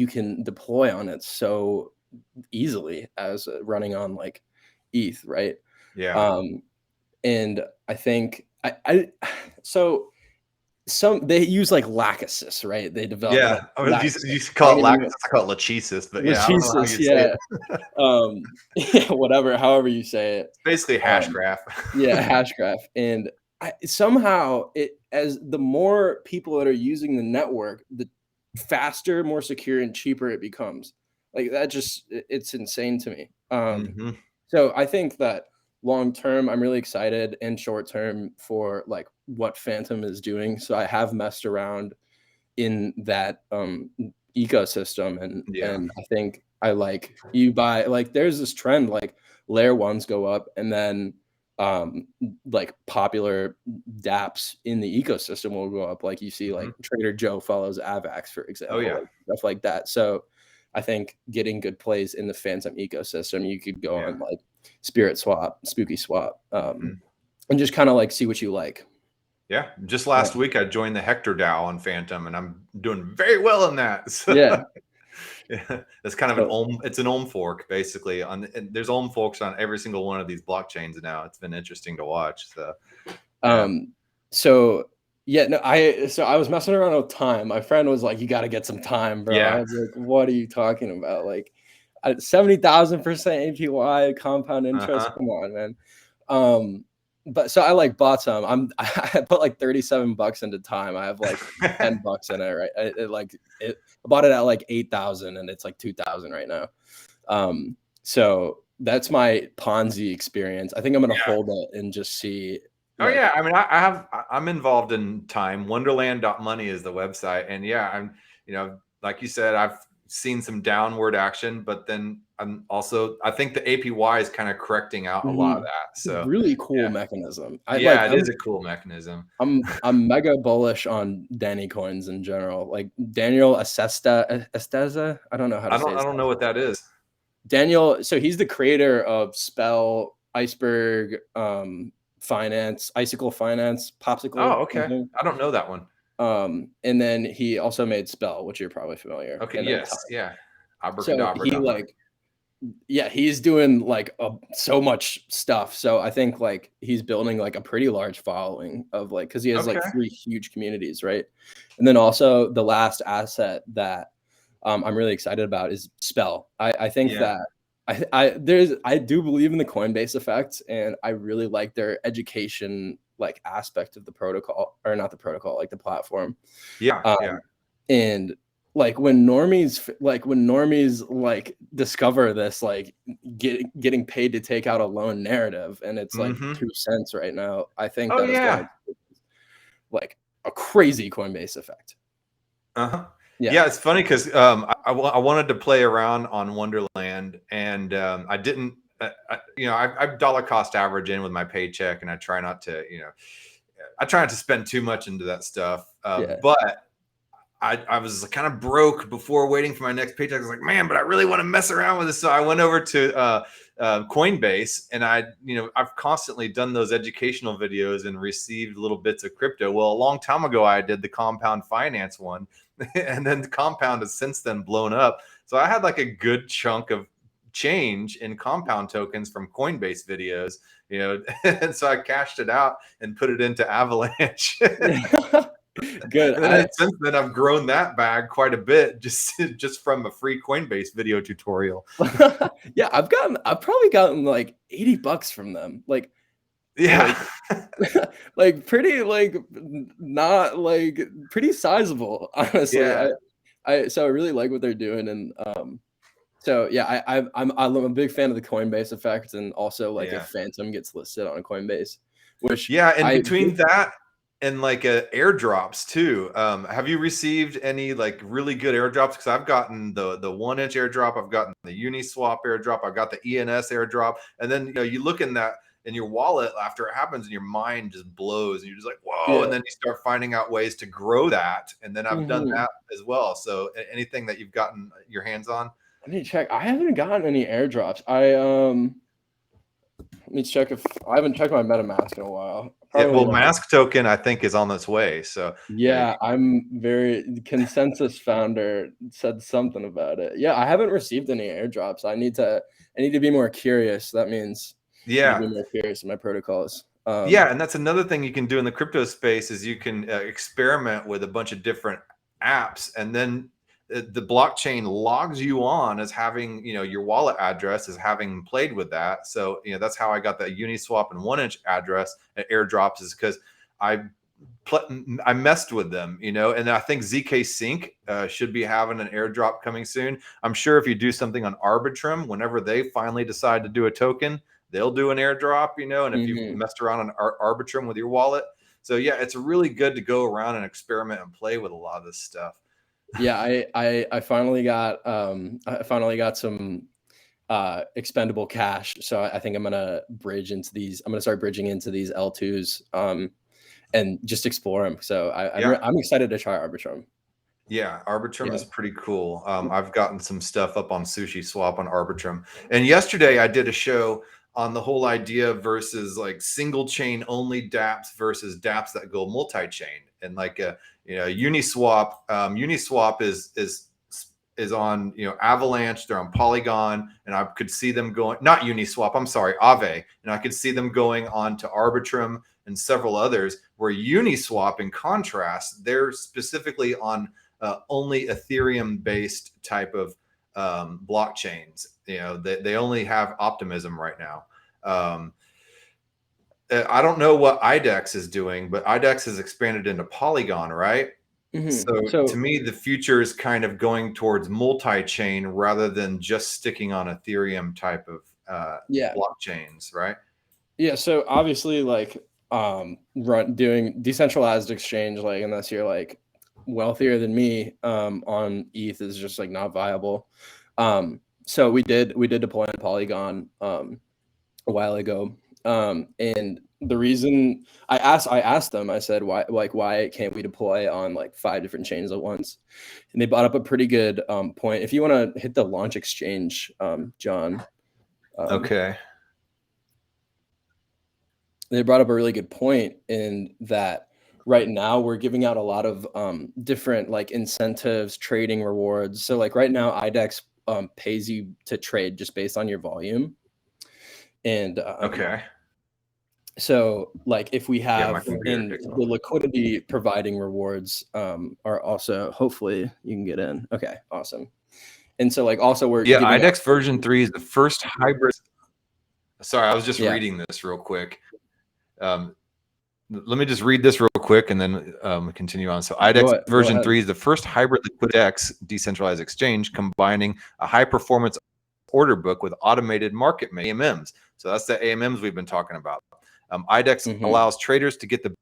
can deploy on it so easily as running on like ETH, right? And I think they use like Lachesis, right? They develop you call it Lachesis, I call it Lachesis, but I don't know how you say it. However you say it. It's basically Hashgraph. Hashgraph. And somehow as the more people that are using the network, the faster, more secure, and cheaper it becomes. Like that it's insane to me. So I think that long term, I'm really excited, and short term for like what Phantom is doing. So I have messed around in that ecosystem, and I think I like, you buy, like there's this trend like layer ones go up, and then like popular dApps in the ecosystem will go up. Like you see, like Trader Joe follows AVAX, for example, like stuff like that. So I think getting good plays in the Phantom ecosystem, you could go on like Spirit Swap, Spooky Swap, and just kind of like see what you like. Yeah, just last week I joined the Hector DAO on Phantom, and I'm doing very well in that. So, yeah, it's kind of an it's an Ohm fork basically. There's Ohm forks on every single one of these blockchains now. It's been interesting to watch. So, I was messing around with time. My friend was like, "You got to get some time, bro." I was like, "What are you talking about? Like, 70,000% APY compound interest? Come on, man." But so I like bought some. I put like $37 into time. I have like $10 in it, right? I bought it at like 8,000 and it's like 2,000 right now. So that's my Ponzi experience. I think I'm gonna hold it and just see. I mean, I'm involved in time. Wonderland.money is the website, and I'm like you said, I've seen some downward action, but then I think the APY is kind of correcting out a lot of that. So really cool mechanism. It is a cool mechanism. I'm mega bullish on Danny coins in general. Like Daniel Esteza. I don't know how to say. I don't know what that is. Daniel. So he's the creator of Spell, Iceberg, Finance, Icicle Finance, Popsicle. Oh, okay. I don't know that one. And then he also made Spell, which you're probably familiar. Okay. Yes. Yeah. So he's doing like so much stuff. So I think like he's building like a pretty large following of like, because he has like 3 huge communities, right? And then also the last asset that I'm really excited about is Spell. I think that I do believe in the Coinbase effect, and I really like their education like aspect of the protocol, or not the protocol, like the platform. And like when normies discover this like getting paid to take out a loan narrative, and it's like 2 cents right now, I think that is going to be like a crazy Coinbase effect. Yeah, it's funny because I wanted to play around on Wonderland, and I didn't. I dollar cost average in with my paycheck, and I try not to, spend too much into that stuff. But I was kind of broke before waiting for my next paycheck. I was like, man, but I really want to mess around with this. So I went over to Coinbase, and I've constantly done those educational videos and received little bits of crypto. Well, a long time ago, I did the compound finance one, and then the compound has since then blown up. So I had like a good chunk of change in compound tokens from Coinbase videos, and so I cashed it out and put it into Avalanche. Good. Since then, I've grown that bag quite a bit just from a free Coinbase video tutorial. Yeah, I've probably gotten like $80 from them. Like, like pretty, like not like pretty sizable, honestly. So I really like what they're doing, and I'm a big fan of the Coinbase effect, and also like if Phantom gets listed on Coinbase, which between that and like airdrops too. Have you received any like really good airdrops? Because I've gotten the 1-inch airdrop, I've gotten the Uniswap airdrop, I've got the ENS airdrop, and then you look in your wallet after it happens, and your mind just blows, and you're just like, whoa! And then you start finding out ways to grow that, and then I've done that as well. So anything that you've gotten your hands on? Let me check. I haven't gotten any airdrops. Let me check if I haven't checked my MetaMask in a while. Mask token I think is on its way. So I'm very consensus founder said something about it. I haven't received any airdrops. I need to be more curious. That means be more curious in my protocols. And that's another thing you can do in the crypto space is you can experiment with a bunch of different apps, and then the blockchain logs you on as having, your wallet address as having played with that. So, that's how I got that Uniswap and 1-inch address at airdrops, is because I messed with them, and I think ZK Sync should be having an airdrop coming soon. I'm sure if you do something on Arbitrum, whenever they finally decide to do a token, they'll do an airdrop, and if you messed around on Arbitrum with your wallet. So it's really good to go around and experiment and play with a lot of this stuff. I finally got some expendable cash. So I think I'm gonna start bridging into these L2s and just explore them. So I'm excited to try Arbitrum. Yeah, Arbitrum is pretty cool. I've gotten some stuff up on Sushi Swap on Arbitrum. And yesterday I did a show on the whole idea versus like single chain only dApps versus dApps that go multi-chain. And like Uniswap, Uniswap is on Avalanche, they're on Polygon, and I could see them going, not Uniswap, I'm sorry, Aave, and I could see them going on to Arbitrum and several others, where Uniswap, in contrast, they're specifically on only Ethereum based type of blockchains. They only have Optimism right now. I don't know what IDEX is doing, but IDEX has expanded into Polygon, right? So to me, the future is kind of going towards multi-chain rather than just sticking on Ethereum type of blockchains, right? Yeah. So obviously, like doing decentralized exchange, like unless you're like wealthier than me on ETH is just like not viable. So we did deploy on Polygon a while ago. And the reason I asked them, I said, why can't we deploy on like 5 different chains at once? And they brought up a pretty good point. If you want to hit the launch exchange, John. Okay. They brought up a really good point in that right now we're giving out a lot of different like incentives, trading rewards. So like right now, IDEX pays you to trade just based on your volume. And okay. So like if we have the liquidity providing rewards are also, hopefully you can get in. Okay, awesome. And so like also we're IDEX version 3 is the first hybrid. Sorry, I was just reading this real quick. Let me just read this real quick and then continue on. So IDEX version 3 is the first hybrid LiquidX decentralized exchange combining a high performance order book with automated market AMMs. So that's the AMMs we've been talking about. IDEX allows traders to get the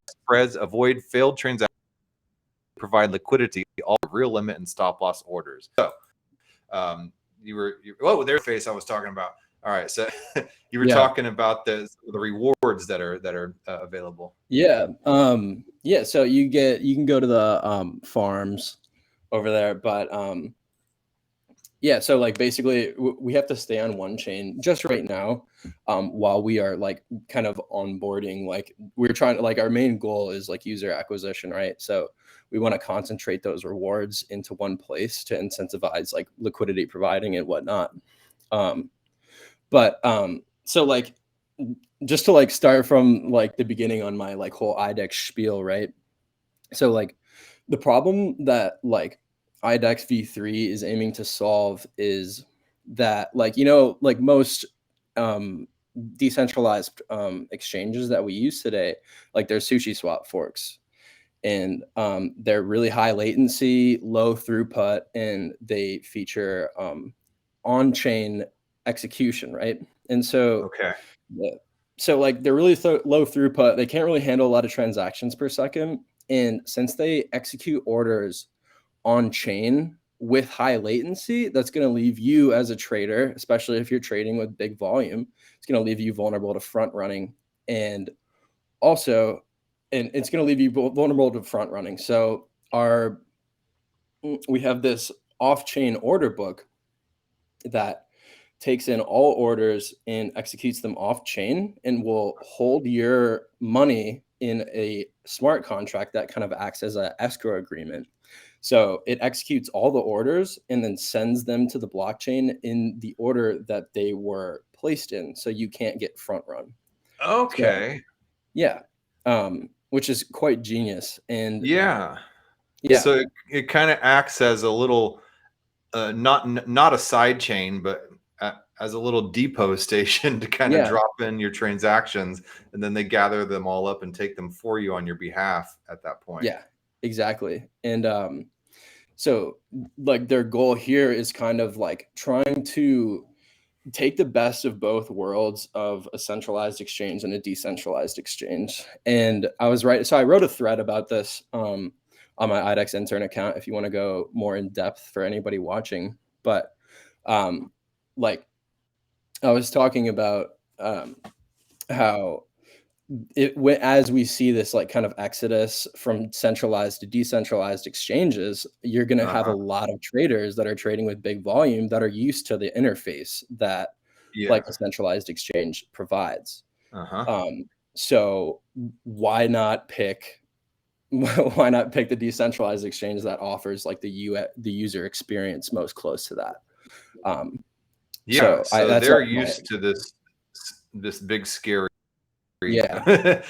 spreads, avoid failed transactions, provide liquidity, all real limit and stop loss orders. So their face I was talking about. All right, so you were talking about the rewards that are available. Yeah, so you can go to the farms over there, but so like basically we have to stay on one chain just right now while we are like kind of onboarding. Like we're trying to, like, our main goal is like user acquisition, right? So we want to concentrate those rewards into one place to incentivize like liquidity providing and whatnot. So like just to like start from like the beginning on my like whole IDEX spiel, right? So like the problem that like IDEX v3 is aiming to solve is that like like most decentralized exchanges that we use today, like they're Sushi Swap forks, and they're really high latency, low throughput, and they feature on-chain execution, right? And so so like they're really low throughput, they can't really handle a lot of transactions per second, and since they execute orders on chain with high latency, that's going to leave you as a trader, especially if you're trading with big volume, it's going to leave you vulnerable to front running, and also it's going to leave you vulnerable to front running. So we have this off-chain order book that takes in all orders and executes them off chain and will hold your money in a smart contract that kind of acts as an escrow agreement. So it executes all the orders and then sends them to the blockchain in the order that they were placed in. So you can't get front run. Okay. So, which is quite genius. And so it kind of acts as a little, not a side chain, but as a little depot station to kind of drop in your transactions, and then they gather them all up and take them for you on your behalf at that point. Yeah, exactly. And so like their goal here is kind of like trying to take the best of both worlds of a centralized exchange and a decentralized exchange. And I wrote a thread about this on my IDEX Intern account if you want to go more in depth for anybody watching. But like I was talking about how as we see this like kind of exodus from centralized to decentralized exchanges, you're going to have a lot of traders that are trading with big volume that are used to the interface that like a centralized exchange provides. So why not pick the decentralized exchange that offers like the user experience most close to that? So that's they're used to this big scary interface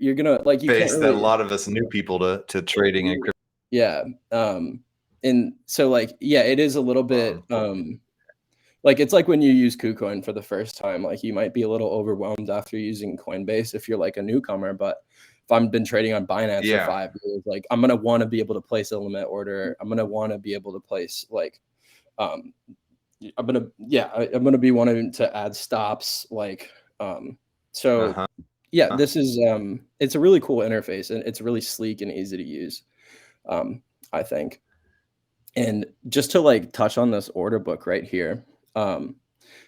you're gonna like you can't really, that a lot of us new people to trading and and so like it is a little bit like it's like when you use KuCoin for the first time, like you might be a little overwhelmed after using Coinbase if you're like a newcomer, but if I've been trading on Binance for 5 years, like I'm gonna want to be able to place a limit order. I'm gonna want to be able to place like I'm gonna be wanting to add stops, like this is it's a really cool interface, and it's really sleek and easy to use, I think. And just to like touch on this order book right here,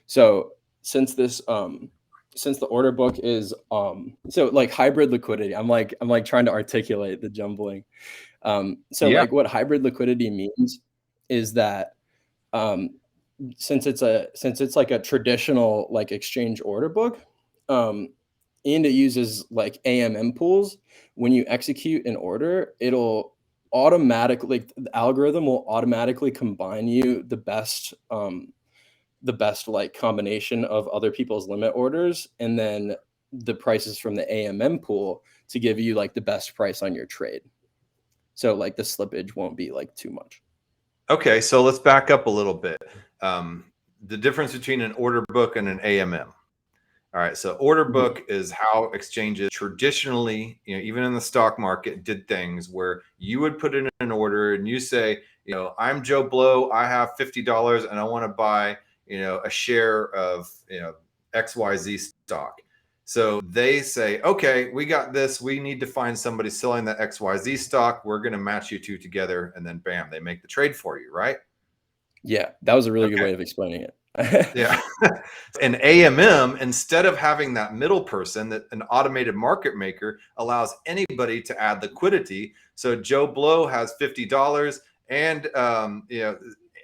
so since the order book is so like hybrid liquidity, I'm like trying to articulate the jumbling. Like what hybrid liquidity means is that since it's like a traditional like exchange order book, and it uses like AMM pools, when you execute an order, it'll automatically, like, the algorithm will automatically combine you the best like combination of other people's limit orders and then the prices from the AMM pool to give you like the best price on your trade. So like the slippage won't be like too much. Okay, so let's back up a little bit. The difference between an order book and an AMM. All right, so order book is how exchanges traditionally, even in the stock market, did things where you would put in an order and you say, I'm Joe Blow, I have $50 and I want to buy, a share of, XYZ stock. So they say, okay, we got this. We need to find somebody selling that XYZ stock. We're going to match you two together. And then bam, they make the trade for you, right? Yeah, that was a really good way of explaining it. Yeah. An AMM, instead of having that middle person, that an automated market maker allows anybody to add liquidity. So Joe Blow has $50 and,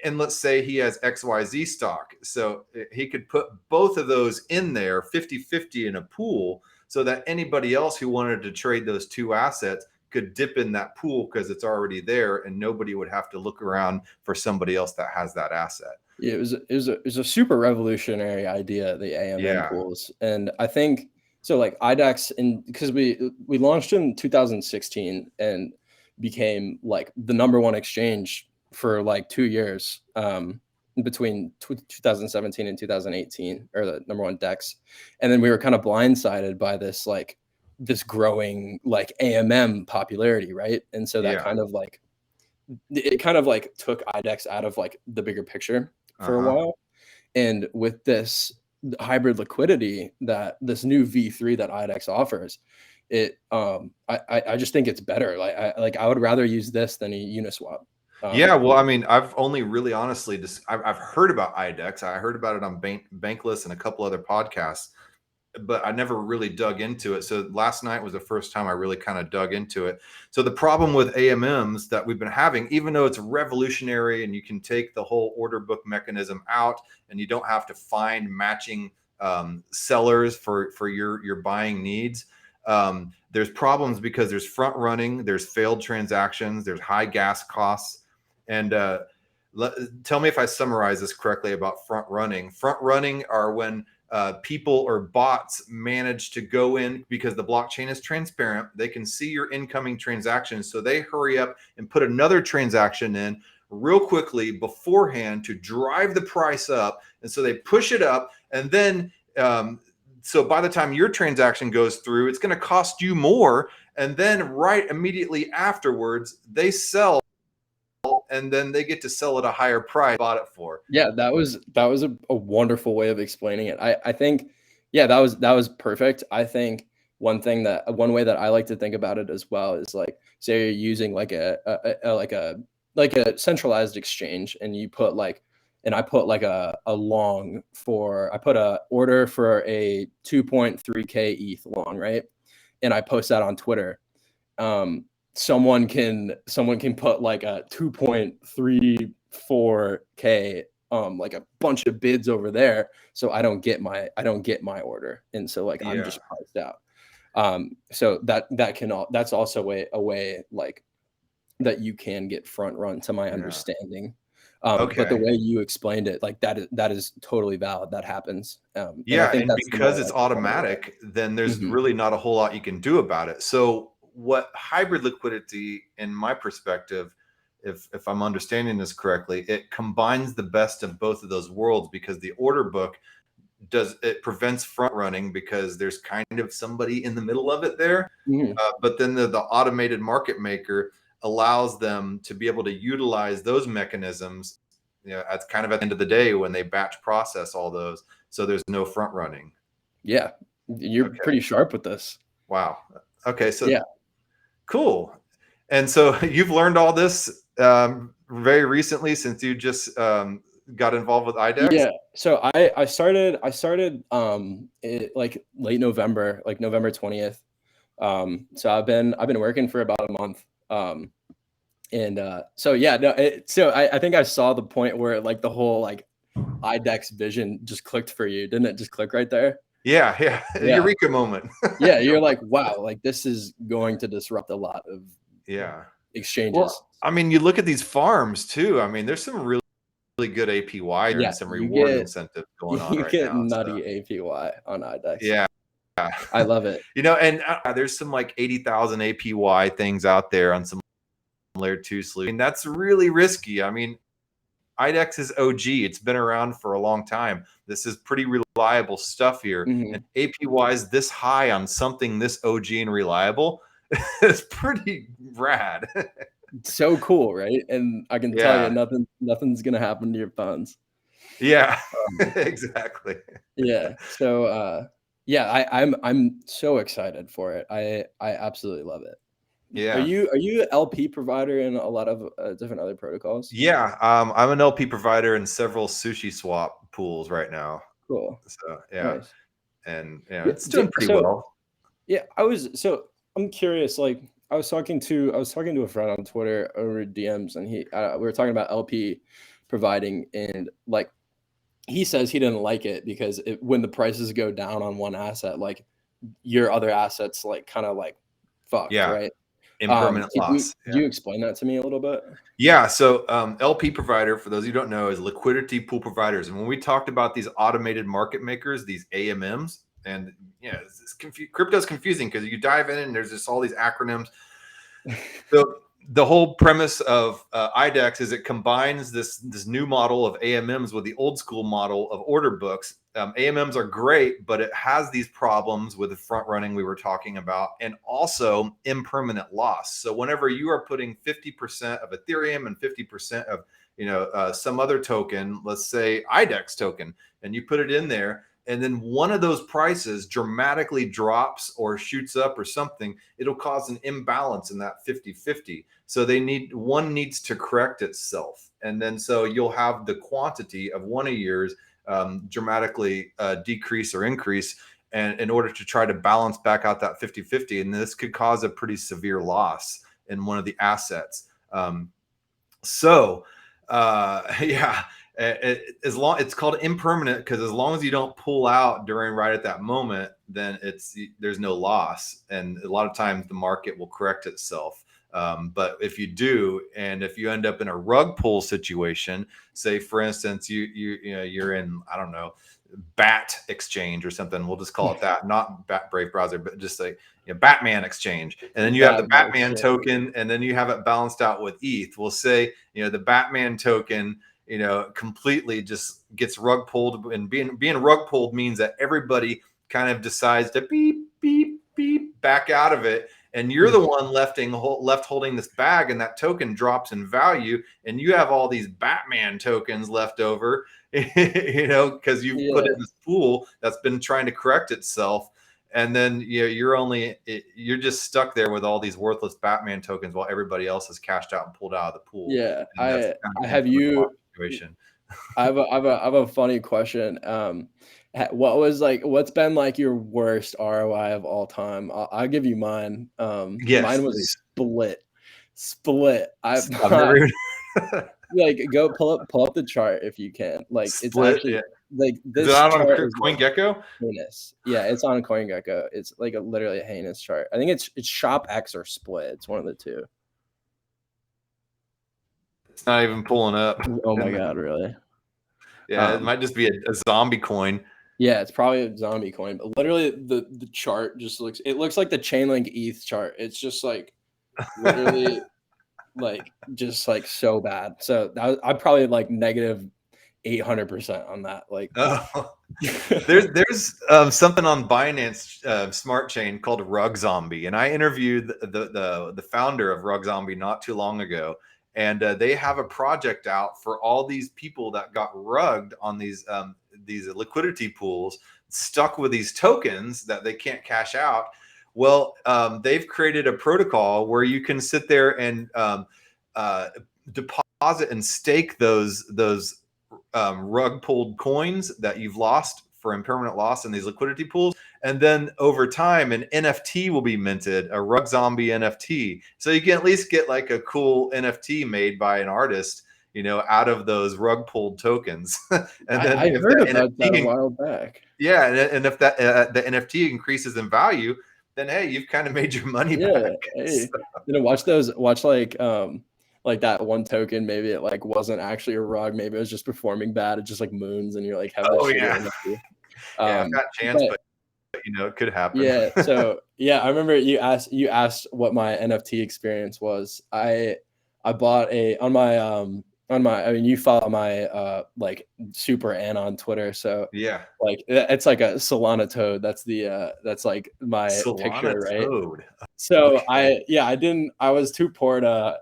and let's say he has XYZ stock. So he could put both of those in there 50-50 in a pool so that anybody else who wanted to trade those two assets could dip in that pool because it's already there and nobody would have to look around for somebody else that has that asset. Yeah, it was a super revolutionary idea, the AMM pools. And I think so like IDEX, because we launched in 2016 and became like the #1 exchange for like 2 years, between 2017 and 2018, or the #1 DEX. And then we were kind of blindsided by this growing like AMM popularity, right? And so that kind of like took IDEX out of like the bigger picture for a while. And with this hybrid liquidity, that this new V3 that IDEX offers, it I just think it's better. I would rather use this than a Uniswap. Well, I mean, I've only really honestly I've heard about IDEX. I heard about it on Bankless and a couple other podcasts, but I never really dug into it. So last night was the first time I really kind of dug into it. So the problem with AMMs that we've been having, even though it's revolutionary and you can take the whole order book mechanism out and you don't have to find matching sellers for your buying needs, there's problems because there's front running, there's failed transactions, there's high gas costs. And tell me if I summarize this correctly about front running. Front running are when people or bots manage to go in because the blockchain is transparent. They can see your incoming transactions. So they hurry up and put another transaction in real quickly beforehand to drive the price up. And so they push it up. And then, so by the time your transaction goes through, it's going to cost you more. And then right immediately afterwards, they sell. And then they get to sell at a higher price bought it for. Yeah, that was a wonderful way of explaining it. I think, that was perfect. I think one way that I like to think about it as well is like, say you're using like a centralized exchange and you put like and I put like a long for, I put a order for a 2.3K ETH long, right? And I post that on Twitter. Someone can put like a 2.34K, like a bunch of bids over there. So I don't get my order. And so like, I'm just priced out. So that's also a way like that you can get front run, to my understanding. But the way you explained it, like that is totally valid. That happens. And I think that's because it's automatic, then there's really not a whole lot you can do about it. So what hybrid liquidity, in my perspective, if I'm understanding this correctly, it combines the best of both of those worlds, because the order book prevents front running because there's kind of somebody in the middle of it there. But then the automated market maker allows them to be able to utilize those mechanisms, at kind of at the end of the day when they batch process all those. So there's no front running. Yeah. You're pretty sharp with this. Wow. Okay. So cool. And so you've learned all this very recently, since you just got involved with IDEX? Yeah. So I started like late November, like November 20th. So I've been working for about a month. So yeah, no, so I think I saw the point where like the whole like IDEX vision just clicked for you. Didn't it just click right there? Yeah. Eureka moment. Yeah. You're like, wow, like this is going to disrupt a lot of exchanges. Well, I mean, you look at these farms too. I mean, there's some really good APY and some reward incentives going on right now. You get nutty APY on IDEX. Yeah. I love it. And there's some like 80,000 APY things out there on some layer 2 sleeve. I mean, that's really risky. I mean, IDEX is OG. It's been around for a long time. This is pretty reliable stuff here. And APYs this high on something this OG and reliable is pretty rad. So cool, right? And I can tell you nothing's gonna happen to your funds. Yeah, exactly. Yeah. So I'm so excited for it. I absolutely love it. Yeah. Are you LP provider in a lot of different other protocols? Yeah. I'm an LP provider in several sushi swap pools right now. Cool. So Nice. And it's doing pretty well. Yeah, I'm curious. Like, I was talking to a friend on Twitter over DMs, and we were talking about LP providing, and like he says he didn't like it because when the prices go down on one asset, like your other assets like kind of like fucked, right? Impermanent loss. Do you explain that to me a little bit? Yeah. So LP provider, for those who don't know, is liquidity pool providers. And when we talked about these automated market makers, these AMMs, and crypto's confusing because you dive in and there's just all these acronyms. So the whole premise of IDEX is it combines this new model of AMMs with the old school model of order books. AMMs are great, but it has these problems with the front running we were talking about, and also impermanent loss. So whenever you are putting 50% of Ethereum and 50% of some other token, let's say IDEX token, and you put it in there, and then one of those prices dramatically drops or shoots up or something, it'll cause an imbalance in that 50-50. So one needs to correct itself. And then so you'll have the quantity of one of yours dramatically decrease or increase, and in order to try to balance back out that 50-50. And this could cause a pretty severe loss in one of the assets. It's called impermanent because as long as you don't pull out right at that moment, then there's no loss, and a lot of times the market will correct itself. But if you do, and if you end up in a rug pull situation, say for instance you're in, I don't know, Bat Exchange or something, we'll just call it that, not Brave Browser, but just like Batman Exchange, and then you have the Batman token, and then you have it balanced out with ETH. We'll say the Batman token completely just gets rug pulled, and being rug pulled means that everybody kind of decides to beep back out of it, and you're the one left holding this bag, and that token drops in value, and you have all these Batman tokens left over, because you've put in this pool that's been trying to correct itself. And then you're just stuck there with all these worthless Batman tokens while everybody else has cashed out and pulled out of the pool. Yeah, I have you. Situation. I have a funny question. What's been like your worst ROI of all time? I'll give you mine. Yes, Mine was please. Split. I've never even like go pull up the chart if you can. Like it's Split. actually Yeah. like Is it this out on chart is like CoinGecko? heinous. Yeah, it's on CoinGecko. It's like literally a heinous chart. I think it's ShopX or Split. It's one of the two. It's not even pulling up. Oh my god, really? Yeah, it might just be a zombie coin. Yeah, it's probably a zombie coin, but literally the chart just looks like the Chainlink ETH chart. It's just like literally like just like so bad. So I'm probably like negative 800% on that. Like Oh. There's something on Binance Smart Chain called Rug Zombie, and I interviewed the founder of Rug Zombie not too long ago, and they have a project out for all these people that got rugged on these liquidity pools, stuck with these tokens that they can't cash out. Well, they've created a protocol where you can sit there and deposit and stake those rug pulled coins that you've lost for impermanent loss in these liquidity pools. And then over time, an NFT will be minted, a Rug Zombie NFT. So you can at least get like a cool NFT made by an artist, out of those rug pulled tokens. And then I heard about that a while back. Yeah, and if that the NFT increases in value, then hey, you've kind of made your money back. Hey, watch like that one token, maybe it like wasn't actually a rug, maybe it was just performing bad, it just like moons and you're like have this yeah. NFT. I've got chance, but it could happen. Yeah, so yeah, I remember you asked what my NFT experience was. I bought I mean, you follow my like super Anon Twitter, so yeah, like it's like a Solana toad. That's like my Solana picture, right? toad. So Okay. I was too poor to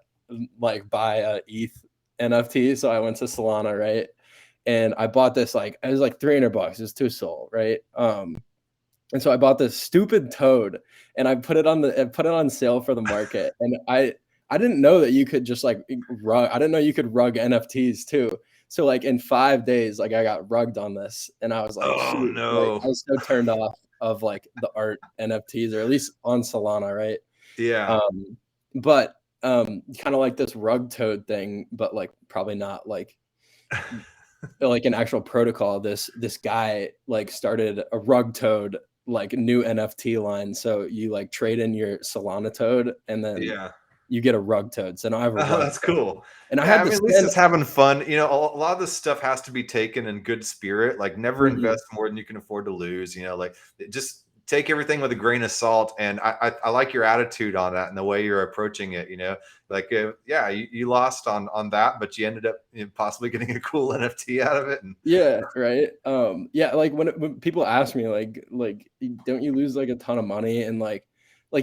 like buy a ETH NFT, so I went to Solana, right? And I bought this it was like $300. It's too SOL, right? And so I bought this stupid toad and I put it on sale for the market. And I didn't know that you could just like rug. I didn't know you could rug NFTs too. So like in 5 days, like I got rugged on this, and I was like, oh shoot, no, like, I was so turned off of like the art NFTs, or at least on Solana, right? yeah. But kind of like this rug toad thing, but like probably not like an actual protocol. This guy like started a rug toad like new NFT line. So you like trade in your Solana toad and then you get a rug toad. So now I have a rug that's toad. cool. And I Yeah, had I mean, to at least spend it's having fun. A lot of this stuff has to be taken in good spirit. Like never invest more than you can afford to lose. Like just take everything with a grain of salt. And I like your attitude on that and the way you're approaching it. Like yeah, you lost on that, but you ended up possibly getting a cool NFT out of it. And yeah, right. Yeah, like when people ask me like don't you lose like a ton of money, and like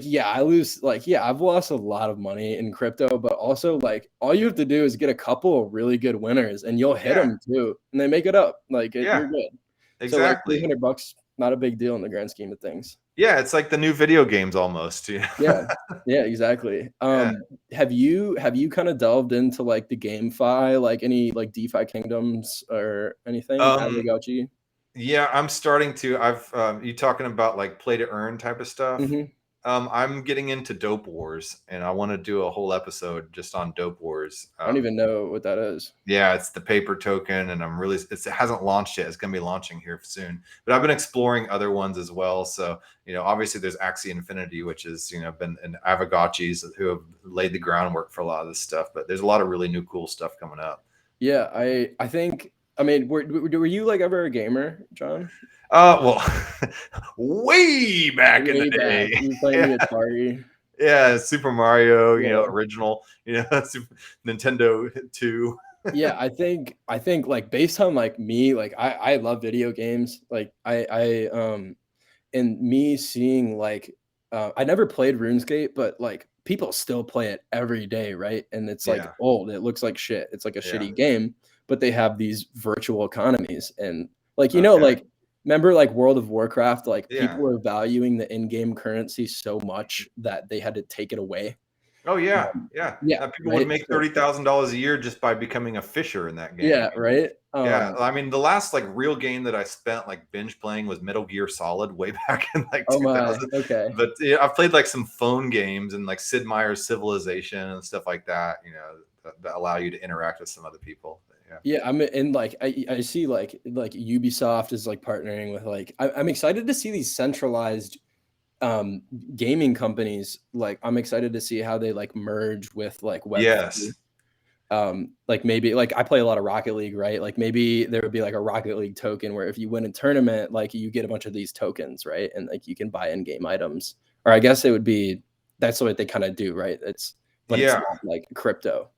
yeah, I lose I've lost a lot of money in crypto, but also like all you have to do is get a couple of really good winners and you'll hit them too, and they make it up. Like you're good. Exactly. So like $300, not a big deal in the grand scheme of things. Yeah, it's like the new video games almost. Yeah, exactly. Have you kind of delved into like the GameFi, like any like DeFi kingdoms or anything? Aavegotchi? Yeah, I'm starting to. You talking about like play to earn type of stuff? I'm getting into Dope Wars, and I want to do a whole episode just on Dope Wars. I don't even know what that is. Yeah, it's the paper token, and it hasn't launched yet. It's going to be launching here soon. But I've been exploring other ones as well. So obviously there's Axie Infinity, which is been in Aavegotchis who have laid the groundwork for a lot of this stuff. But there's a lot of really new cool stuff coming up. Yeah, I think. I mean, were you like ever a gamer, John? Well, way back in the day. You playing the Atari? Yeah, Super Mario, original, Nintendo 2. Yeah, I think like based on like me, like I love video games. Like and me seeing like I never played RuneScape, but like people still play it every day, right? And it's like old. It looks like shit. It's like a shitty game, but they have these virtual economies, and like like remember like World of Warcraft, like people were valuing the in-game currency so much that they had to take it away. Oh yeah, yeah. Yeah, People would right. make So, $30,000 a year just by becoming a fisher in that game. yeah, right. Yeah, I mean, the last like real game that I spent like binge playing was Metal Gear Solid way back in like Oh my. 2000. Okay. But yeah, I've played like some phone games and like Sid Meier's Civilization and stuff like that. That allow you to interact with some other people. Yeah. Yeah, I'm in like I see like Ubisoft is like partnering with like I'm excited to see these centralized gaming companies. Like I'm excited to see how they like merge with like Web3. Yes. Like maybe like I play a lot of Rocket League, right? Like maybe there would be like a Rocket League token where if you win a tournament, like you get a bunch of these tokens, right? And like you can buy in-game items. Or I guess it would be that's what they kind of do, right? It's Yeah. not like crypto.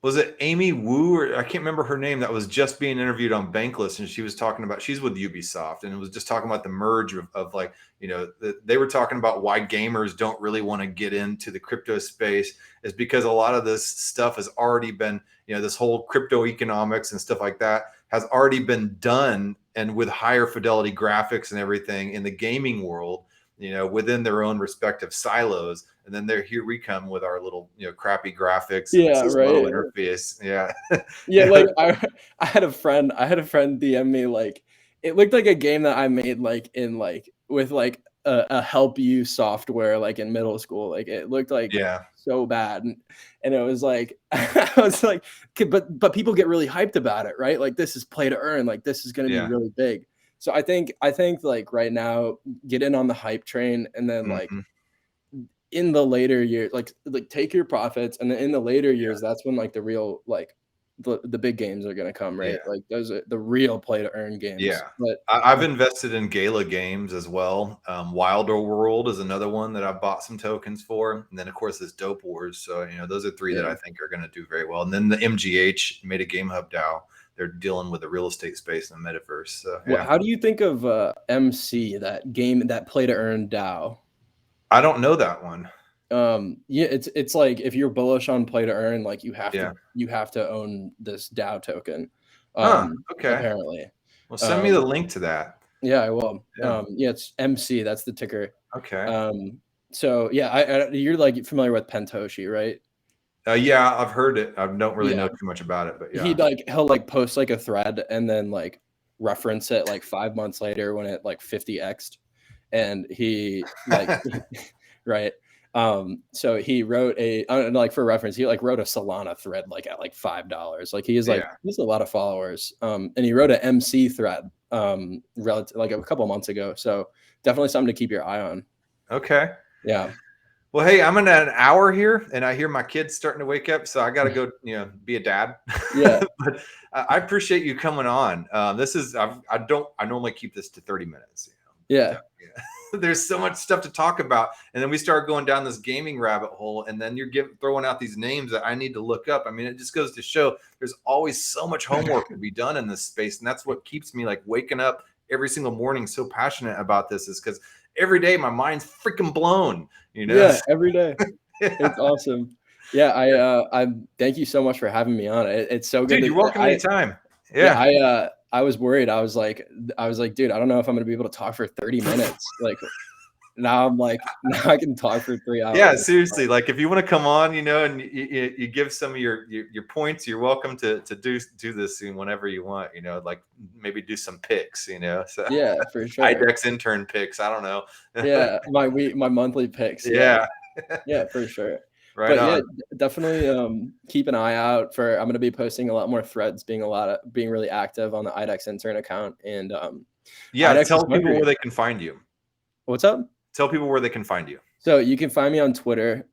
Was it Amy Wu, or I can't remember her name, that was just being interviewed on Bankless, and she was talking about, she's with Ubisoft, and it was just talking about the merge of like, they were talking about why gamers don't really want to get into the crypto space is because a lot of this stuff has already been, this whole crypto economics and stuff like that has already been done, and with higher fidelity graphics and everything in the gaming world, within their own respective silos. And then here we come with our little, crappy graphics and Yeah, slow right. interface. Yeah. Yeah, like I had a friend DM me like it looked like a game that I made like in like with like a help you software like in middle school. Like it looked like Yeah. so bad, and it was like I was like, but people get really hyped about it, right? Like this is play to earn, like this is going to be Yeah. really big. So I think like right now get in on the hype train, and then like Mhm. in the later years, like take your profits, and then in the later years, that's when like the real like the big games are gonna come, right? Yeah. Like those are the real play to earn games. Yeah. But I've invested in Gala games as well. Wilder World is another one that I bought some tokens for. And then, of course, there's Dope Wars. So, those are three that yeah, I think are going to do very well. And then the MGH made a Game Hub DAO. They're dealing with the real estate space and the metaverse. So, yeah. how do you think of MC, that game, that play to earn DAO? I don't know that one. Yeah, it's like if you're bullish on play to earn, like you have Yeah. to own this DAO token. Okay. Apparently. Well, send me the link to that. Yeah, I will. Yeah. Yeah, it's MC. That's the ticker. Okay. So yeah, you're like familiar with Pentoshi, right? Yeah, I've heard it. I don't really know Yeah. too much about it, but yeah. He'll like post like a thread and then like reference it like 5 months later when it like 50x'd, and he like right. So he wrote like for reference, he like wrote a Solana thread like at like $5. Like he has like he's a lot of followers. And he wrote an MC thread relative like a couple months ago. So definitely something to keep your eye on. Okay. Yeah. Well, hey, I'm in an hour here, and I hear my kids starting to wake up, so I got to go, be a dad. Yeah. But I appreciate you coming on. This is I normally keep this to 30 minutes. Yeah. There's so much stuff to talk about, and then we start going down this gaming rabbit hole, and then you're throwing out these names that I need to look up. I mean, it just goes to show there's always so much homework to be done in this space, and that's what keeps me like waking up every single morning so passionate about this, is because every day my mind's freaking blown. Yeah, every day. It's awesome. Yeah, I thank you so much for having me on. It's so good. Dude, you're welcome anytime. Yeah, I was worried. I was like, dude, I don't know if I'm gonna be able to talk for 30 minutes. Like now now I can talk for 3 hours. Yeah, seriously. Like if you want to come on, and you give some of your points, you're welcome to do this whenever you want. Like maybe do some picks. So yeah, for sure. IDEX Intern picks. I don't know. Yeah, my monthly picks. Yeah, yeah, for sure. Right. But on. Yeah, definitely keep an eye out for. I'm going to be posting a lot more threads, being really active on the IDEX Intern account, and yeah, IDEX tell people where they can find you. What's up? Tell people where they can find you. So you can find me on Twitter.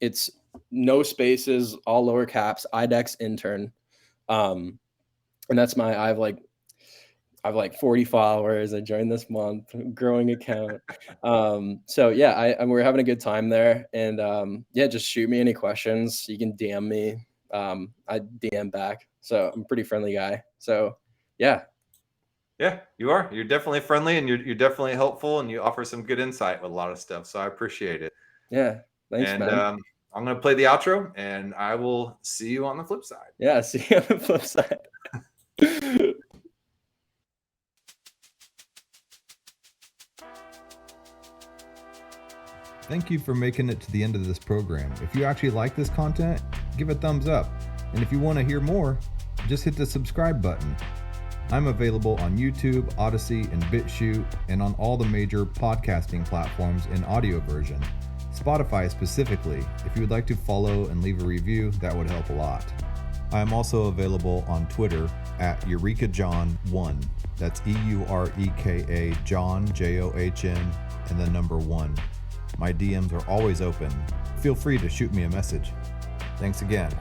It's no spaces, all lower caps, IDEX Intern, and that's I have like 40 followers. I joined this month, growing account. So yeah, we're having a good time there, and yeah, just shoot me any questions. You can DM me. I DM back, so I'm a pretty friendly guy. So yeah. Yeah, you are. You're definitely friendly, and you're definitely helpful, and you offer some good insight with a lot of stuff. So I appreciate it. Yeah, thanks, and, man. I'm going to play the outro, and I will see you on the flip side. Yeah, see you on the flip side. Thank you for making it to the end of this program. If you actually like this content, give a thumbs up. And if you want to hear more, just hit the subscribe button. I'm available on YouTube, Odyssey, and BitChute, and on all the major podcasting platforms in audio version. Spotify specifically. If you would like to follow and leave a review, that would help a lot. I am also available on Twitter at EurekaJohn1. That's EUREKA John, JOHN, and the number 1. My DMs are always open. Feel free to shoot me a message. Thanks again.